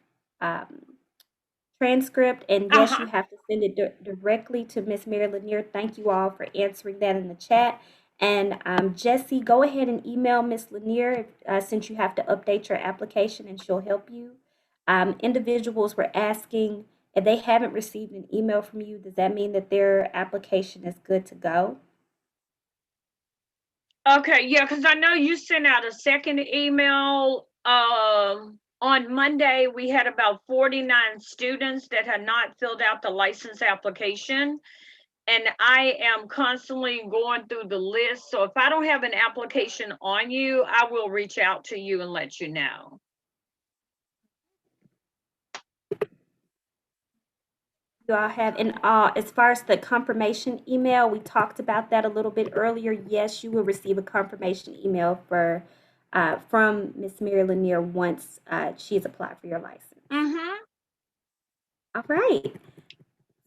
transcript. And yes, you have to send it directly to Miss Mary Lanier. Thank you all for answering that in the chat. And Jessie, go ahead and email Miss Lanier since you have to update your application and she'll help you. Individuals were asking if they haven't received an email from you, does that mean that their application is good to go?
Okay, yeah, because I know you sent out a second email. On Monday, we had about 49 students that had not filled out the license application. And I am constantly going through the list. So if I don't have an application on you, I will reach out to you and let you know.
You all have, and as far as the confirmation email, we talked about that a little bit earlier. Yes, you will receive a confirmation email from Miss Mary Lanier once she has applied for your license. All right.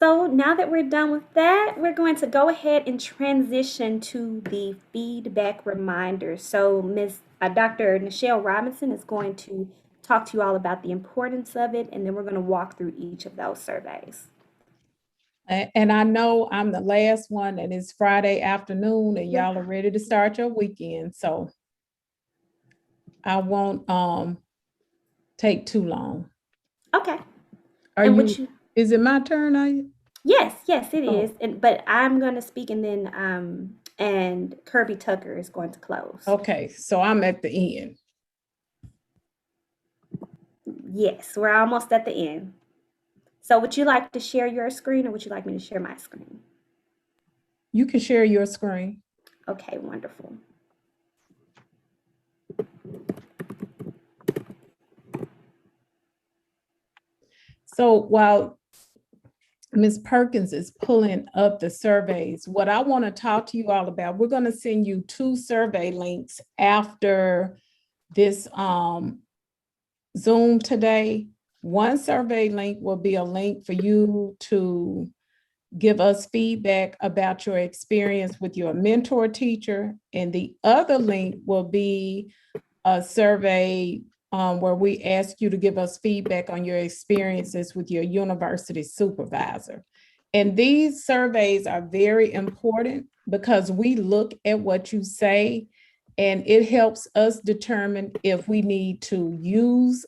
So now that we're done with that, we're going to go ahead and transition to the feedback reminder. So Dr. Nichelle Robinson is going to talk to you all about the importance of it, and then we're going to walk through each of those surveys.
And I know I'm the last one, and it's Friday afternoon, and y'all are ready to start your weekend. So I won't take too long.
Okay.
Is it my turn?
Yes, it is. But I'm going to speak, and then and Kirby Tucker is going to close.
Okay, so I'm at the end.
Yes, we're almost at the end. So would you like to share your screen, or would you like me to share my screen?
You can share your screen.
Okay, wonderful.
So while Ms. Perkins is pulling up the surveys, what I want to talk to you all about, we're going to send you 2 survey links after this Zoom today. One survey link will be a link for you to give us feedback about your experience with your mentor teacher. And the other link will be a survey where we ask you to give us feedback on your experiences with your university supervisor. And these surveys are very important because we look at what you say and it helps us determine if we need to use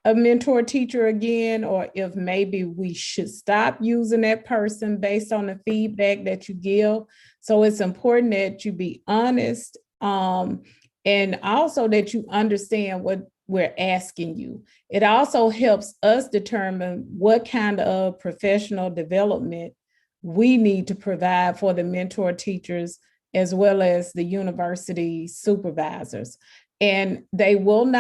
a mentor teacher again, or if maybe we should stop using that person based on the feedback that you give. So it's important that you be honest, and also that you understand what we're asking you. It also helps us determine what kind of professional development we need to provide for the mentor teachers as well as the university supervisors. And they won't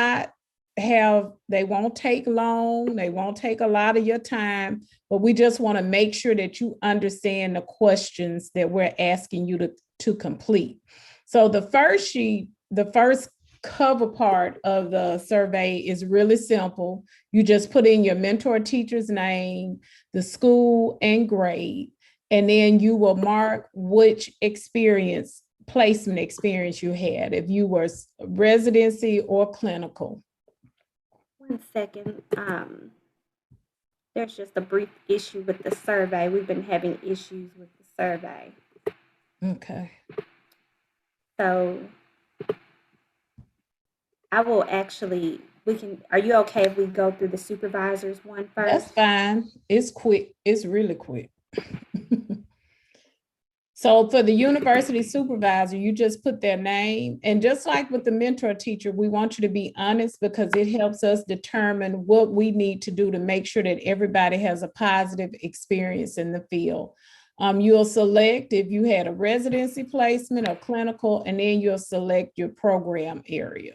take long, they won't take a lot of your time, but we just want to make sure that you understand the questions that we're asking you to complete. So the first sheet, the first cover part of the survey is really simple. You just put in your mentor teacher's name, the school and grade, and then you will mark which placement experience you had, if you were residency or clinical.
1 second. There's just a brief issue with the survey. We've been having issues with the survey.
Okay.
So I will actually, are you okay if we go through the supervisors one first?
That's fine. It's quick. It's really quick. So for the university supervisor, you just put their name, and just like with the mentor teacher, we want you to be honest because it helps us determine what we need to do to make sure that everybody has a positive experience in the field. You'll select if you had a residency placement or clinical, and then you'll select your program area.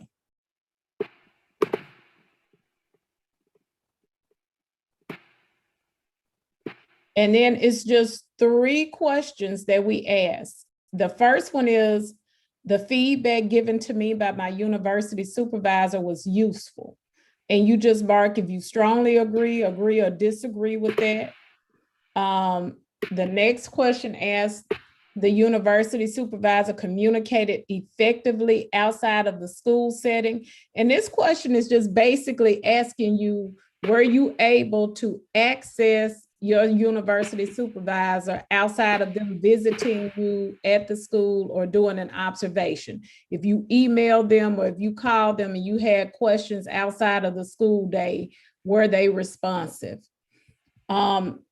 And then it's just 3 questions that we ask. The first one is, the feedback given to me by my university supervisor was useful. And you just mark if you strongly agree, or disagree with that. The next question asks, the university supervisor communicated effectively outside of the school setting. And this question is just basically asking you, were you able to access your university supervisor outside of them visiting you at the school or doing an observation? If you emailed them or if you called them and you had questions outside of the school day, were they responsive? And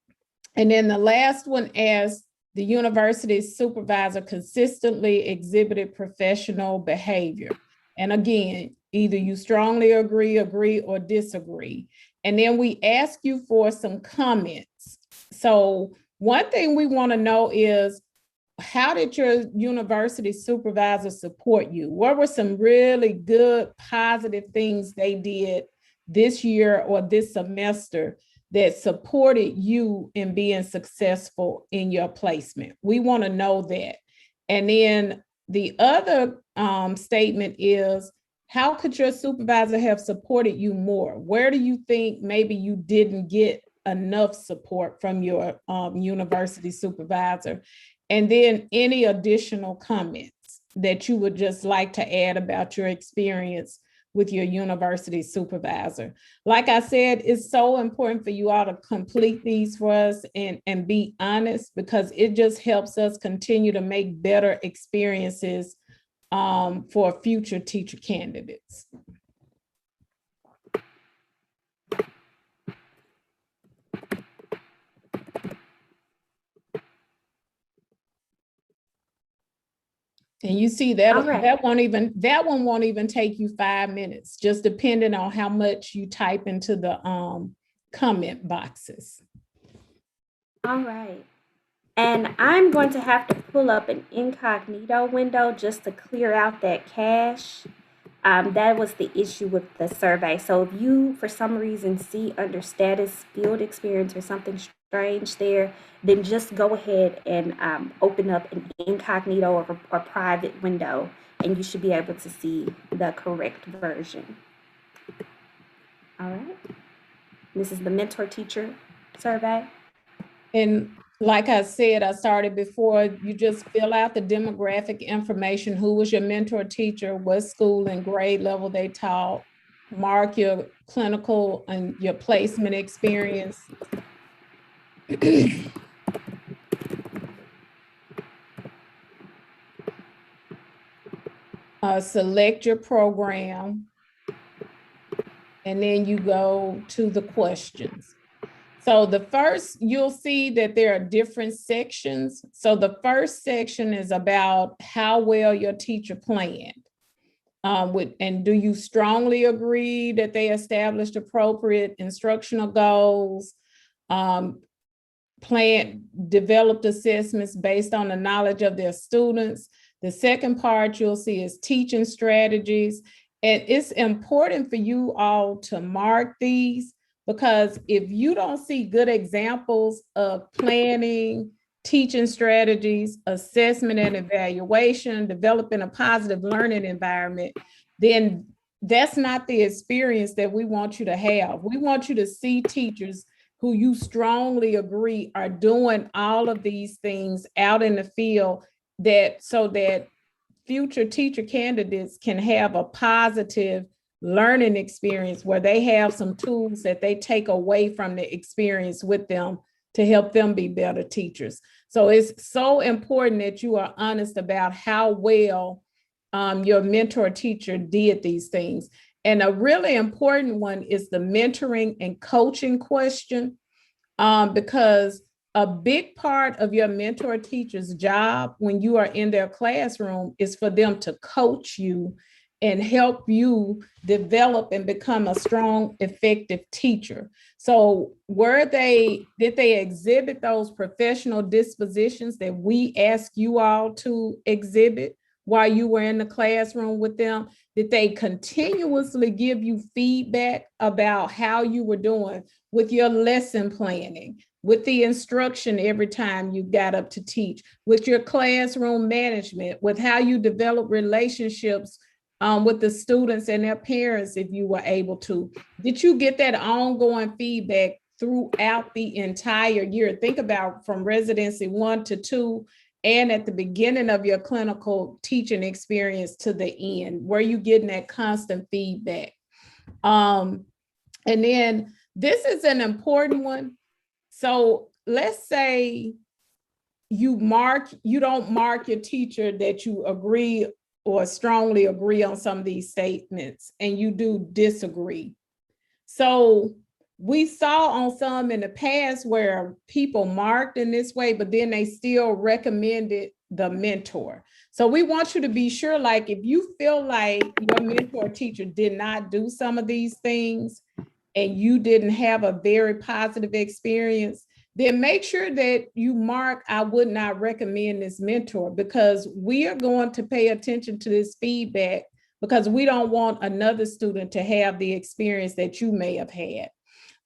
then the last one asks, the university supervisor consistently exhibited professional behavior. And again, either you strongly agree, or disagree. And then we ask you for some comments. So one thing we want to know is, how did your university supervisor support you? What were some really good, positive things they did this year or this semester that supported you in being successful in your placement? We want to know that. And then the other statement is, how could your supervisor have supported you more? Where do you think maybe you didn't get enough support from your university supervisor? And then any additional comments that you would just like to add about your experience with your university supervisor. Like I said, it's so important for you all to complete these for us and be honest, because it just helps us continue to make better experiences for future teacher candidates. And you see that
All right.
that one won't even take you 5 minutes, just depending on how much you type into the comment boxes.
All right. And I'm going to have to pull up an incognito window just to clear out that cache. That was the issue with the survey. So if you, for some reason, see under status field experience or something strange there, then just go ahead and open up an incognito or private window, and you should be able to see the correct version. All right. This is the mentor teacher survey.
And like I said, I started before, you just fill out the demographic information. Who was your mentor teacher? What school and grade level they taught? Mark your clinical and your placement experience. Select your program. And then you go to the questions. So the first, you'll see that there are different sections. So the first section is about how well your teacher planned. And do you strongly agree that they established appropriate instructional goals, developed assessments based on the knowledge of their students? The second part you'll see is teaching strategies. And it's important for you all to mark these, because if you don't see good examples of planning, teaching strategies, assessment and evaluation, developing a positive learning environment, then that's not the experience that we want you to have. We want you to see teachers who you strongly agree are doing all of these things out in the field, so that future teacher candidates can have a positive learning experience where they have some tools that they take away from the experience with them to help them be better teachers. So it's so important that you are honest about how well your mentor teacher did these things. And a really important one is the mentoring and coaching question, because a big part of your mentor teacher's job when you are in their classroom is for them to coach you and help you develop and become a strong, effective teacher. So did they exhibit those professional dispositions that we ask you all to exhibit while you were in the classroom with them? Did they continuously give you feedback about how you were doing with your lesson planning, with the instruction every time you got up to teach, with your classroom management, with how you develop relationships with the students and their parents, if you were able to? Did you get that ongoing feedback throughout the entire year? Think about from residency 1 to 2 and at the beginning of your clinical teaching experience to the end. Were you getting that constant feedback? And then this is an important one. So let's say you don't mark your teacher that you agree or strongly agree on some of these statements, and you do disagree. So we saw on some in the past where people marked in this way, but then they still recommended the mentor. So we want you to be sure, like if you feel like your mentor teacher did not do some of these things and you didn't have a very positive experience, then make sure that you mark, I would not recommend this mentor, because we are going to pay attention to this feedback because we don't want another student to have the experience that you may have had.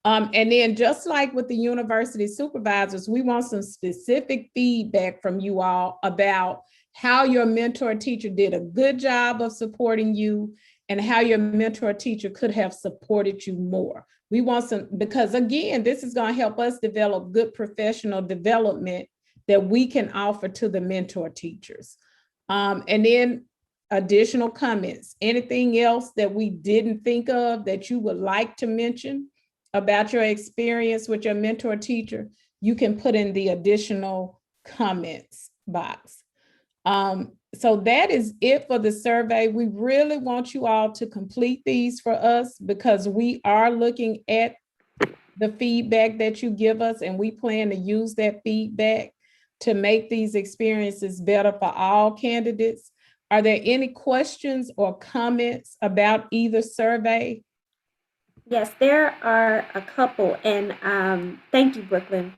And then just like with the university supervisors, we want some specific feedback from you all about how your mentor teacher did a good job of supporting you and how your mentor teacher could have supported you more. We want some, because again, this is going to help us develop good professional development that we can offer to the mentor teachers. And then additional comments, anything else that we didn't think of that you would like to mention about your experience with your mentor teacher, you can put in the additional comments box. So that is it for the survey. We really want you all to complete these for us because we are looking at the feedback that you give us and we plan to use that feedback to make these experiences better for all candidates. Are there any questions or comments about either survey?
Yes, there are a couple, and thank you, Brooklyn.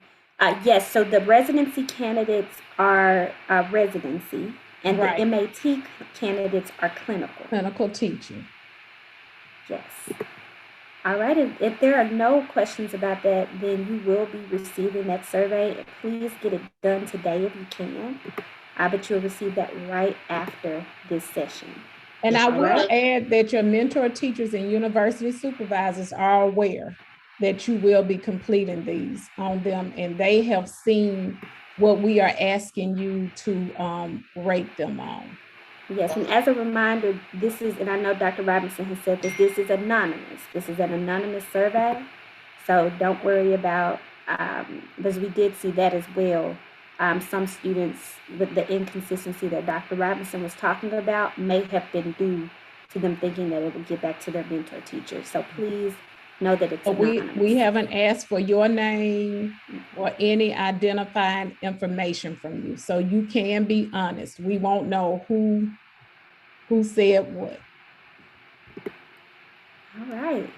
Yes, so the residency candidates are residency, and
Right.
the MAT candidates are clinical.
Clinical teaching.
Yes. All right, if there are no questions about that, then you will be receiving that survey. Please get it done today if you can. But you'll receive that right after this session.
And I
All
will
right.
add that your mentor teachers and university supervisors are aware that you will be completing these on them, and they have seen what we are asking you to rate them on.
Yes, and as a reminder, this is, and I know Dr. Robinson has said this is anonymous. This is an anonymous survey, so don't worry about, because we did see that as well. Some students with the inconsistency that Dr. Robinson was talking about may have been due to them thinking that it would get back to their mentor teacher. So please know that it's
But
anonymous.
we haven't asked for your name or any identifying information from you. So you can be honest. We won't know who said what.
All right.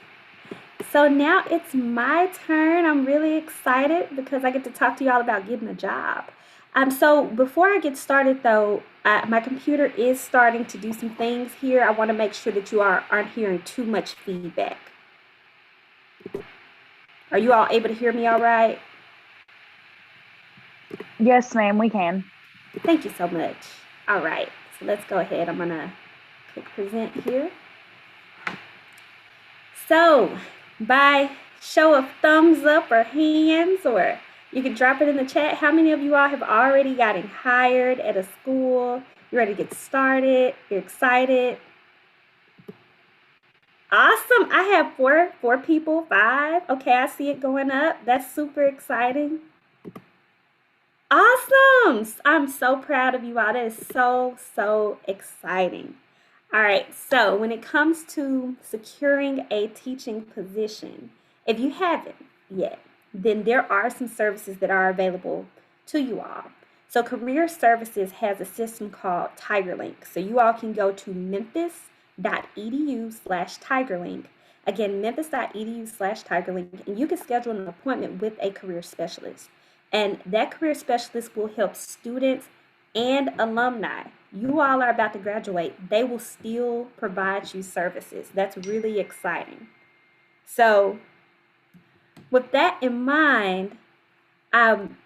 So now it's my turn. I'm really excited because I get to talk to y'all about getting a job. So before I get started though, my computer is starting to do some things here. I want to make sure that you aren't hearing too much feedback. Are you all able to hear me all right?
Yes, ma'am, we can.
Thank you so much. All right, so let's go ahead. I'm gonna click present here. So by show of thumbs up or hands, or you can drop it in the chat, how many of you all have already gotten hired at a school? You're ready to get started? You're excited? Awesome. I have four people, 5. Okay, I see it going up. That's super exciting. Awesome. I'm so proud of you all. That is so exciting. All right, so when it comes to securing a teaching position, if you haven't yet, then there are some services that are available to you all. So Career Services has a system called TigerLink. So you all can go to memphis.edu/TigerLink. Again, memphis.edu/TigerLink, and you can schedule an appointment with a career specialist. And that career specialist will help students and alumni. You all are about to graduate. They will still provide you services. That's really exciting. So with that in mind,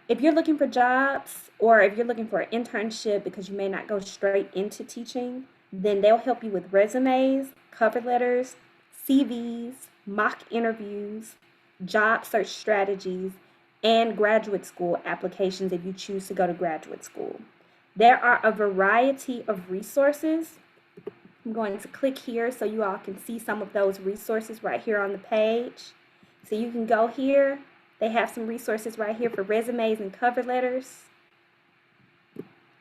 if you're looking for jobs or if you're looking for an internship because you may not go straight into teaching, then they'll help you with resumes, cover letters, CVs, mock interviews, job search strategies, and graduate school applications if you choose to go to graduate school. There are a variety of resources. I'm going to click here so you all can see some of those resources right here on the page. So you can go here. They have some resources right here for resumes and cover letters.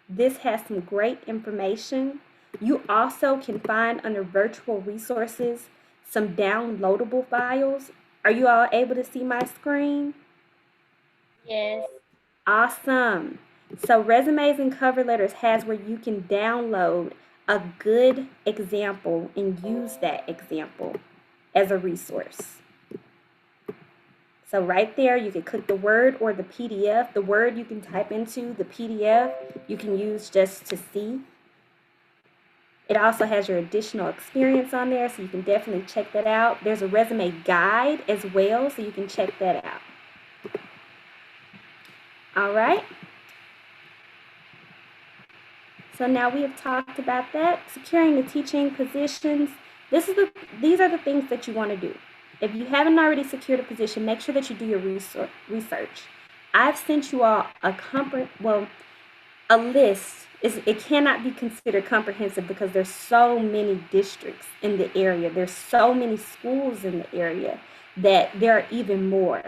This has some great information. You also can find under virtual resources some downloadable files. Are you all able to see my screen?
Yes.
Awesome. So resumes and cover letters has where you can download a good example and use that example as a resource. So right there, you can click the Word or the PDF. The Word you can type into, the PDF you can use just to see. It also has your additional experience on there, so you can definitely check that out. There's a resume guide as well, so you can check that out. All right. So now we have talked about that. Securing the teaching positions. These are the things that you want to do. If you haven't already secured a position, make sure that you do your research. I've sent you all a list. It cannot be considered comprehensive because there's so many districts in the area. There's so many schools in the area that there are even more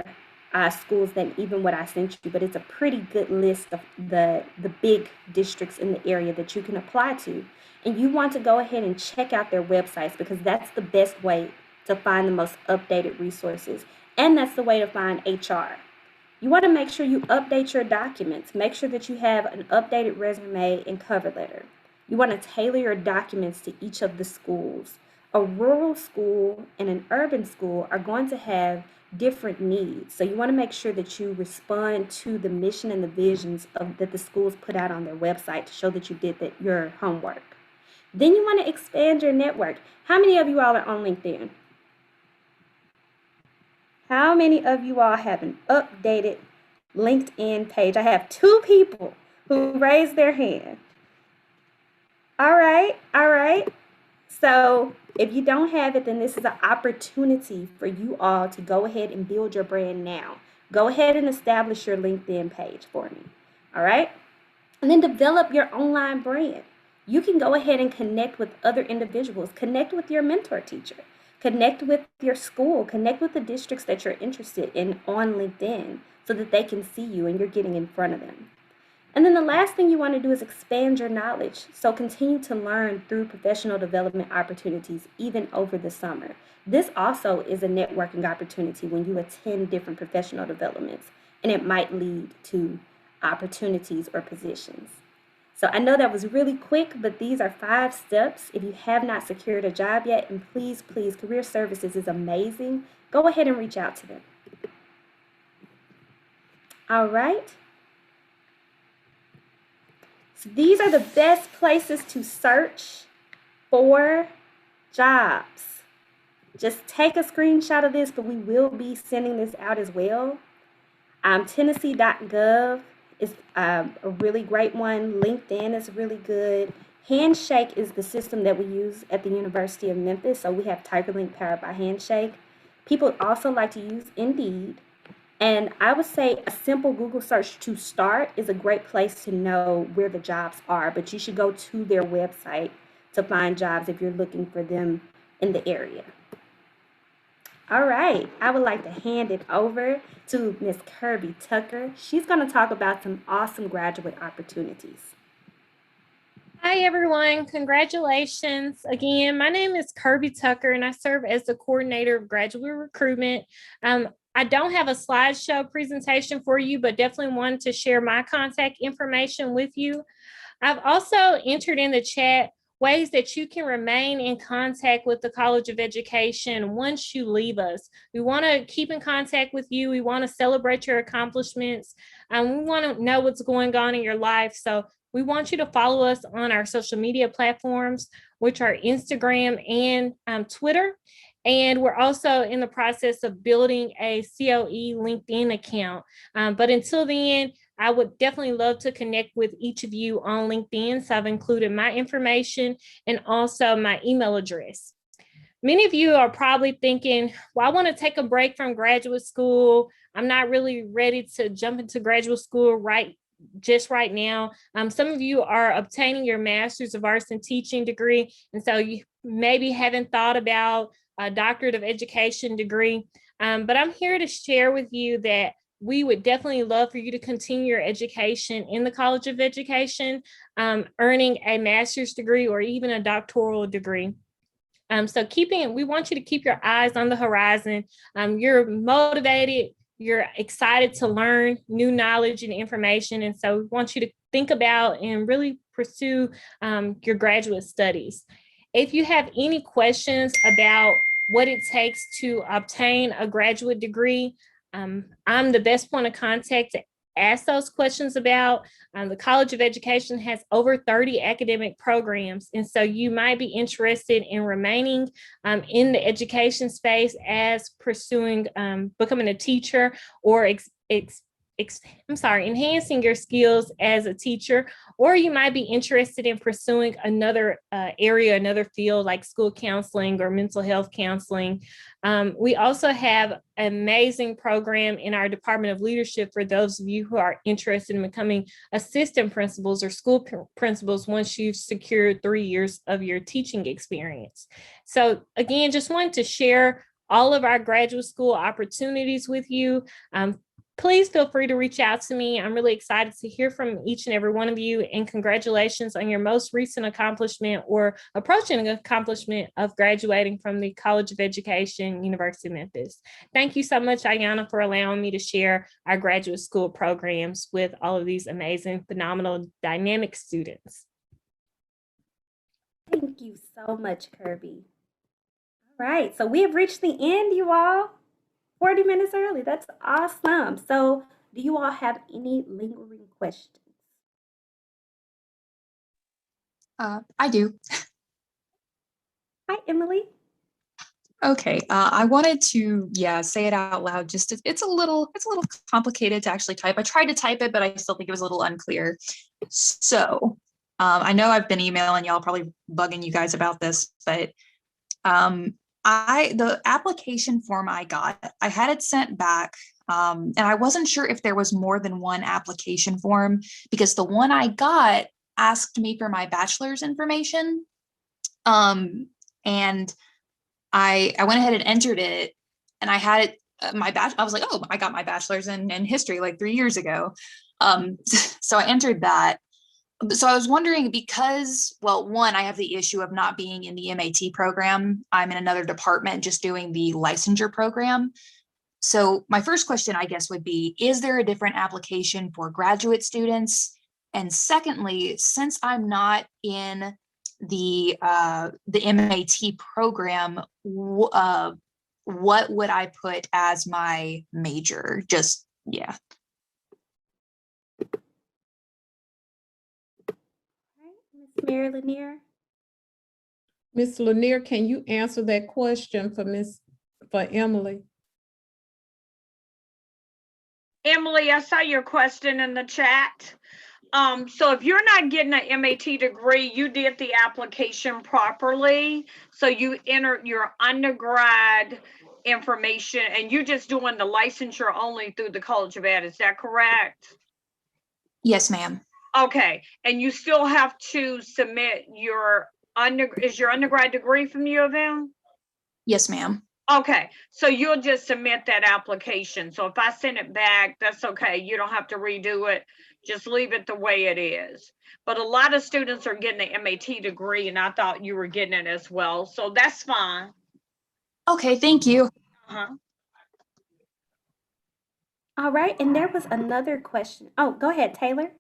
schools than even what I sent you. But it's a pretty good list of the big districts in the area that you can apply to. And you want to go ahead and check out their websites because that's the best way to find the most updated resources. And that's the way to find HR. You want to make sure you update your documents. Make sure that you have an updated resume and cover letter. You want to tailor your documents to each of the schools. A rural school and an urban school are going to have different needs. So you want to make sure that you respond to the mission and the visions that the schools put out on their website to show that you did your homework. Then you want to expand your network. How many of you all are on LinkedIn? How many of you all have an updated LinkedIn page? I have 2 people who raised their hand. All right. So if you don't have it, then this is an opportunity for you all to go ahead and build your brand now. Go ahead and establish your LinkedIn page for me. All right. And then develop your online brand. You can go ahead and connect with other individuals. Connect with your mentor teacher. Connect with your school. Connect with the districts that you're interested in on LinkedIn so that they can see you and you're getting in front of them. And then the last thing you want to do is expand your knowledge. So continue to learn through professional development opportunities, even over the summer. This also is a networking opportunity when you attend different professional developments, and it might lead to opportunities or positions. So I know that was really quick, but these are 5 steps. If you have not secured a job yet, and please, Career Services is amazing. Go ahead and reach out to them. All right. So these are the best places to search for jobs. Just take a screenshot of this, but we will be sending this out as well. Tennessee.gov is a really great one. LinkedIn is really good. Handshake is the system that we use at the University of Memphis. So we have TigerLink powered by Handshake. People also like to use Indeed. And I would say a simple Google search to start is a great place to know where the jobs are, but you should go to their website to find jobs if you're looking for them in the area. All right, I would like to hand it over to Miss Kirby Tucker. She's going to talk about some awesome graduate opportunities.
Hi, everyone. Congratulations. Again, my name is Kirby Tucker, and I serve as the coordinator of graduate recruitment. I don't have a slideshow presentation for you, but definitely wanted to share my contact information with you. I've also entered in the chat ways that you can remain in contact with the College of Education once you leave us. We want to keep in contact with you. We want to celebrate your accomplishments. We want to know what's going on in your life. So we want you to follow us on our social media platforms, which are Instagram and Twitter. And we're also in the process of building a COE LinkedIn account. But until then, I would definitely love to connect with each of you on LinkedIn. So I've included my information and also my email address. Many of you are probably thinking, well, I want to take a break from graduate school. I'm not really ready to jump into graduate school right now. Some of you are obtaining your Master's of Arts in Teaching degree. And so you maybe haven't thought about a Doctorate of Education degree. But I'm here to share with you that we would definitely love for you to continue your education in the College of Education, earning a master's degree or even a doctoral degree. So we want you to keep your eyes on the horizon. You're motivated, you're excited to learn new knowledge and information. And so we want you to think about and really pursue your graduate studies. If you have any questions about what it takes to obtain a graduate degree, I'm the best point of contact to ask those questions about. The College of Education has over 30 academic programs, and so you might be interested in remaining in the education space as pursuing becoming a teacher or enhancing your skills as a teacher, or you might be interested in pursuing another area, another field like school counseling or mental health counseling. We also have an amazing program in our Department of Leadership for those of you who are interested in becoming assistant principals or school principals once you've secured 3 years of your teaching experience. So again, just wanted to share all of our graduate school opportunities with you. please feel free to reach out to me. I'm really excited to hear from each and every one of you, and congratulations on your most recent accomplishment or approaching accomplishment of graduating from the College of Education, University of Memphis. Thank you so much, Ayanna, for allowing me to share our graduate school programs with all of these amazing, phenomenal, dynamic students.
Thank you so much, Kirby. All right, so we have reached the end, you all. 40 minutes early. That's awesome. So, do you all have any lingering questions?
I do.
Hi, Emily.
Okay, I wanted to, say it out loud. Just it's a little complicated to actually type. I tried to type it, but I still think it was a little unclear. So, I know I've been emailing y'all, probably bugging you guys about this, but the application form I got, I had it sent back, and I wasn't sure if there was more than one application form, because the one I got asked me for my bachelor's information, and I went ahead and entered it, and I had it, I was like, oh, I got my bachelor's in history like 3 years ago. So I entered that. So I was wondering, because, well, one, I have the issue of not being in the MAT program. I'm in another department just doing the licensure program. So my first question, I guess, would be, is there a different application for graduate students? And secondly, since I'm not in the MAT program, what would I put as my major? Just, yeah.
Miss Mary Lanier.
Ms. Lanier, can you answer that question for Emily?
Emily, I saw your question in the chat. So if you're not getting an MAT degree, you did the application properly. So you enter your undergrad information and you're just doing the licensure only through the College of Ed. Is that correct?
Yes, ma'am.
Okay. And you still have to submit is your undergrad degree from U of M?
Yes, ma'am.
Okay, so you'll just submit that application. So if I send it back, that's okay. You don't have to redo it. Just leave it the way it is. But a lot of students are getting the MAT degree, and I thought you were getting it as well. So that's fine.
Okay, thank you.
All right, and there was another question. Oh, go ahead, Taylor.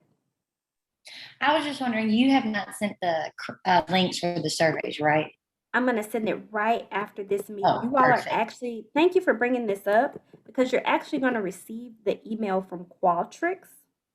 I was just wondering, you have not sent the links for the surveys, right?
I'm going to send it right after this meeting.
Oh,
you all
perfect.
are actually, thank you for bringing this up, because you're actually going to receive the email from Qualtrics.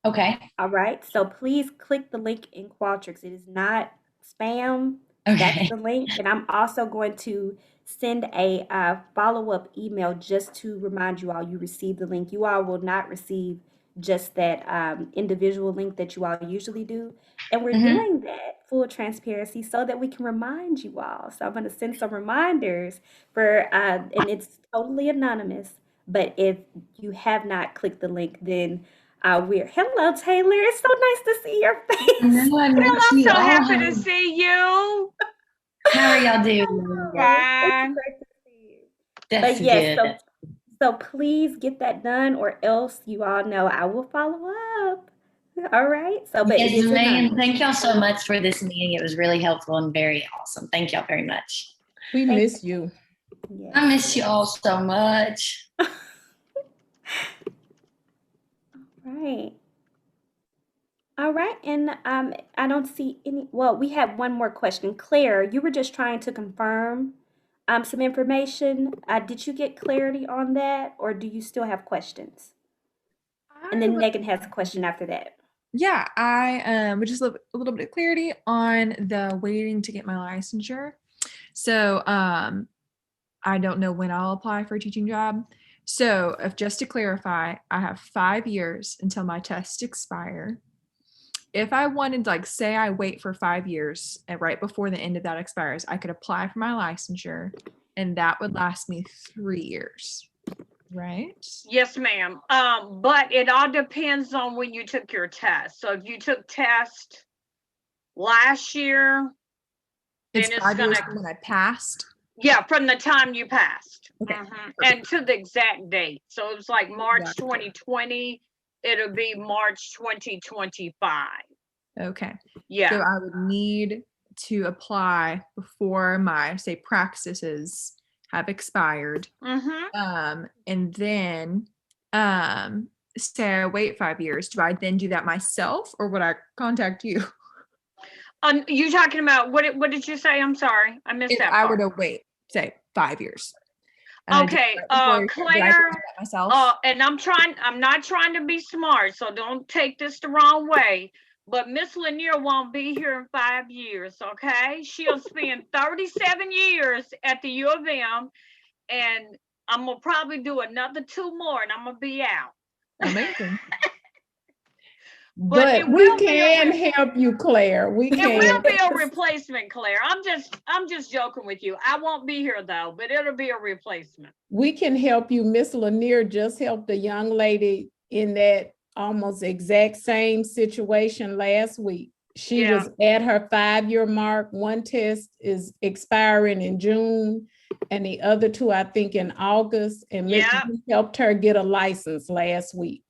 Okay.
All right. So please click the link in Qualtrics. It is not spam.
Okay.
That's the link. And I'm also going to send a follow-up email just to remind you all you received the link. You all will not receive just that individual link that you all usually do. And we're doing that, full transparency, so that we can remind you all. So I'm going to send some reminders for, and it's totally anonymous. But if you have not clicked the link, then hello, Taylor. It's so nice to see your face.
I'm so happy to see you.
How are y'all doing?
Fine.
It's great to see you.
That's
but yes,
good.
so please get that done, or else you all know I will follow up. All right. So, but
Yes,
it is
ma'am. Thank y'all so much for this meeting. It was really helpful and very awesome. Thank y'all very much.
We miss you.
Yes.
I miss you all so much.
Right. All right. And I don't see any. Well, we have one more question. Claire, you were just trying to confirm some information. Did you get clarity on that, or do you still have questions? And then Megan has a question after that.
Yeah, I would just love a little bit of clarity on the waiting to get my licensure. So I don't know when I'll apply for a teaching job. So just to clarify, I have 5 years until my tests expire. If I wanted, like, say I wait for 5 years and right before the end of that expires, I could apply for my licensure and that would last me 3 years, right?
Yes, ma'am. But it all depends on when you took your test. So if you took test last year,
It's
then
5 years from when I passed.
Yeah, from the time you passed.
Okay.
And to the exact date. So it was like March
Gotcha.
2020. It'll be March 2025.
Okay.
Yeah.
So I would need to apply before my, say, practices have expired. And then say I wait 5 years. Do I then do that myself, or would I contact you?
You talking about what did you say? I'm sorry. I missed
If
that
I
part.
were to wait, say 5 years. and I do
Okay,
it right before you start, do I
Claire,
do that myself?
and I'm not trying to be smart, so don't take this the wrong way. But Miss Lanier won't be here in 5 years, okay? She'll spend 37 years at the U of M, and I'm gonna probably do another 2 more, and I'm gonna be out.
Amazing.
But it
But we
will be
can help you, Claire. We
It will
can.
be a replacement, Claire. I'm just joking with you. I won't be here though, but it'll be a replacement.
We can help you. Miss Lanier just helped a young lady in that almost exact same situation last week. She was at her 5-year mark. One test is expiring in June, and the other 2, I think, in August. And we helped her get a license last week.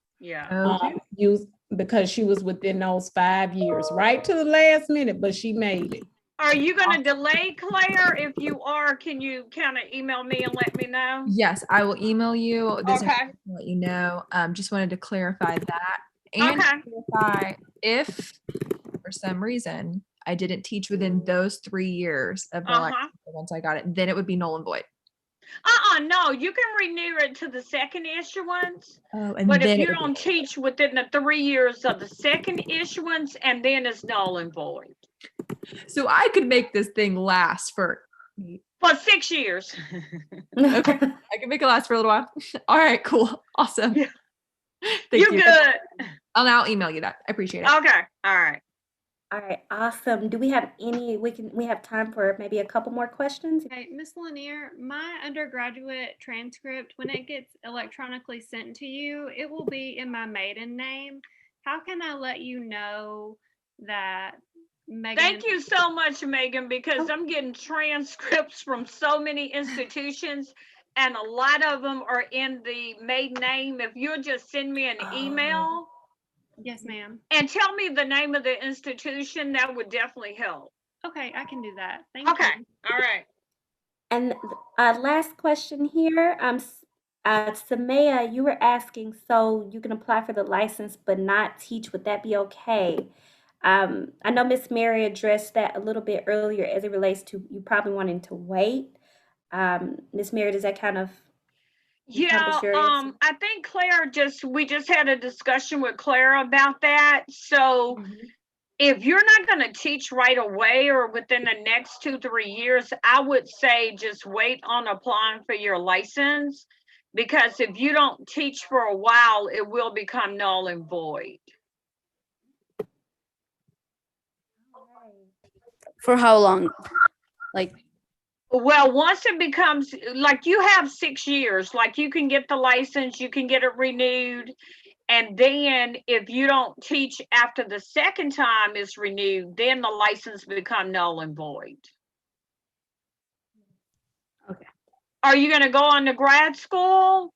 Because she was within those 5 years, right to the last minute, but she made it.
Are you going to delay, Claire? If you are, can you kind of email me and let me know?
Yes, I will email you this
Okay.
to let you know. Just wanted to clarify that. And clarify if for some reason I didn't teach within those 3 years of the license once I got it, then it would be null and void.
No, you can renew it to the second issuance.
And
but
then
if you don't teach within the 3 years of the second issuance, and then it's null and void.
So I could make this thing last for
6 years.
Okay, I can make it last for a little while. All right, cool, awesome.
Yeah.
Thank you.
Good.
I'll now email you that. I appreciate it.
Okay, all right.
All right, awesome. Do we have any, we have time for maybe a couple more questions?
Okay, Miss Lanier, my undergraduate transcript, when it gets electronically sent to you, it will be in my maiden name. How can I let you know that Megan?
Thank you so much, Megan, because I'm getting transcripts from so many institutions, and a lot of them are in the maiden name. If you'll just send me an email.
Yes, ma'am.
And tell me the name of the institution, that would definitely help.
Okay, I can do that. Thank you.
All right.
And last question here. Samaya, you were asking, so you can apply for the license but not teach. Would that be okay? I know Miss Mary addressed that a little bit earlier as it relates to you probably wanting to wait. Miss Mary, does that kind of
I think Claire we just had a discussion with Claire about that. So if you're not going to teach right away or within the next 2-3 years, I would say just wait on applying for your license, because if you don't teach for a while, it will become null and void.
For how long?
Well, once it becomes like you have 6 years, like you can get the license, you can get it renewed. And then if you don't teach after the second time it's renewed, then the license become null and void.
Okay.
Are you going to go on to grad school?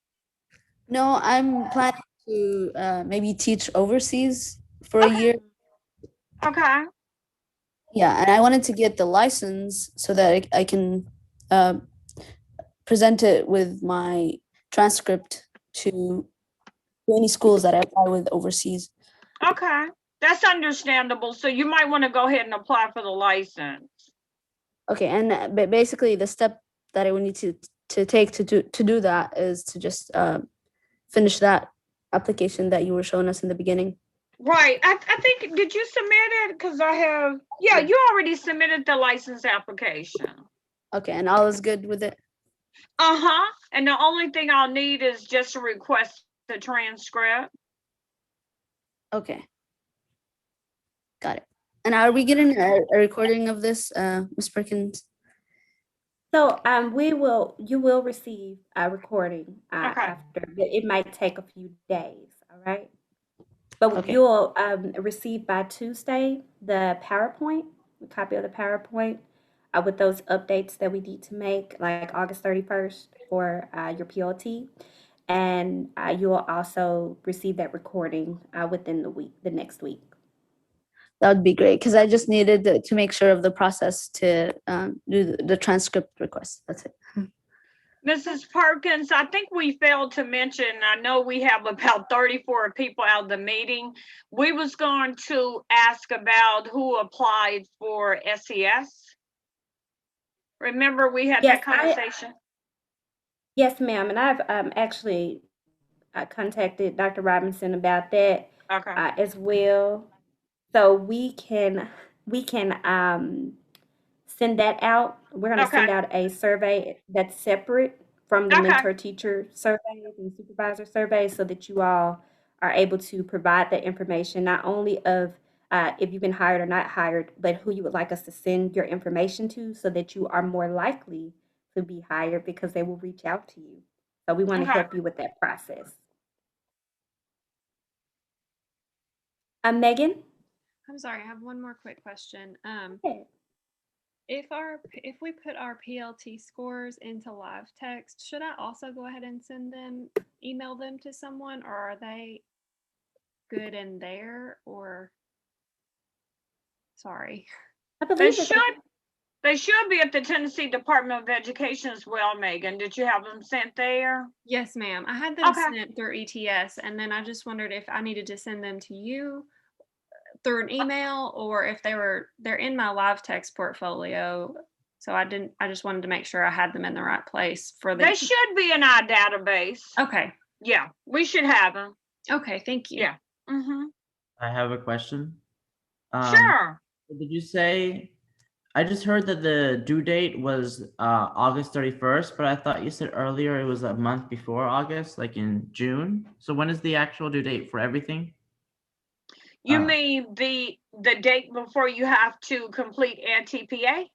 No, I'm planning to maybe teach overseas for a year.
Okay.
Yeah, and I wanted to get the license so that I can present it with my transcript to any schools that I apply with overseas.
Okay, that's understandable. So you might want to go ahead and apply for the license.
Okay, and but basically the step that I would need to take to do that is to just finish that application that you were showing us in the beginning.
Right. I think, did you submit it? Because I have, you already submitted the license application.
Okay, and all is good with it?
And the only thing I'll need is just a request the transcript.
Okay. Got it. And are we getting a recording of this, Ms. Perkins?
So you will receive a recording after, but it might take a few days, all right? But you'll receive by Tuesday the PowerPoint, a copy of the PowerPoint. with those updates that we need to make, like August 31st for your PLT. And you will also receive that recording within the next week.
That would be great, because I just needed to make sure of the process to do the transcript request. That's it.
Mrs. Perkins, I think we failed to mention, I know we have about 34 people out of the meeting. We was going to ask about who applied for SES. Remember we had that conversation?
Yes, ma'am. And I've actually contacted Dr. Robinson about that as well. So we can send that out. We're going to send out a survey that's separate from the mentor teacher survey and supervisor survey, so that you all are able to provide that information, not only of if you've been hired or not hired, but who you would like us to send your information to, so that you are more likely to be hired because they will reach out to you. So we want to help you with that process. Megan?
I'm sorry, I have one more quick question.
Okay.
If we put our PLT scores into live text, should I also go ahead and email them to someone, or are they good in there? Or sorry,
They should be at the Tennessee Department of Education as well, Megan. Did you have them sent there?
Yes, ma'am. I had them sent through ETS, and then I just wondered if I needed to send them to you through an email, or if they're in my live text portfolio. So I just wanted to make sure I had them in the right place for the.
They should be in our database.
Okay.
Yeah, we should have them.
Okay, thank you.
Yeah.
I have a question.
Sure.
Did you say, I just heard that the due date was August 31st, but I thought you said earlier it was a month before August, like in June. So when is the actual due date for everything?
You mean the date before you have to complete TPA?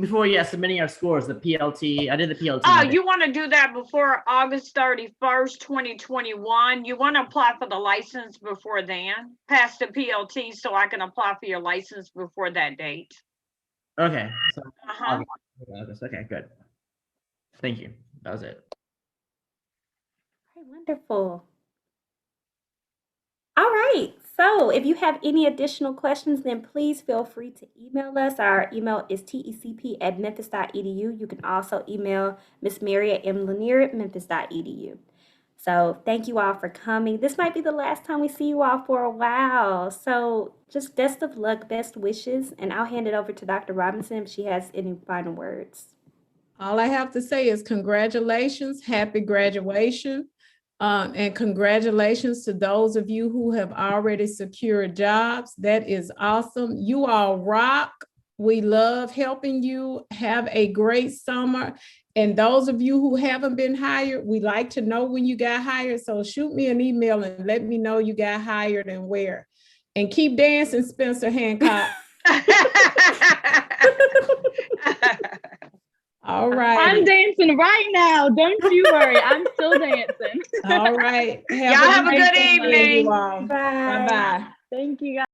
Before, submitting our scores, the PLT. I did the PLT.
Oh, you want to do that before August 31st, 2021. You want to apply for the license before then. Pass the PLT so I can apply for your license before that date.
Okay. So August. Okay, good. Thank you. That was it.
Okay, wonderful. All right. So if you have any additional questions, then please feel free to email us. Our email is tecp@memphis.edu. You can also email Miss Maria M. Lanier at memphis.edu. So thank you all for coming. This might be the last time we see you all for a while. So just best of luck, best wishes, and I'll hand it over to Dr. Robinson if she has any final words.
All I have to say is congratulations, happy graduation. And congratulations to those of you who have already secured jobs. That is awesome. You all rock. We love helping you. Have a great summer. And those of you who haven't been hired, we like to know when you got hired. So shoot me an email and let me know you got hired and where. And keep dancing, Spencer Hancock. All right.
I'm dancing right now. Don't you worry. I'm still dancing.
All right.
Y'all have a good evening.
Bye-bye.
Thank you, guys.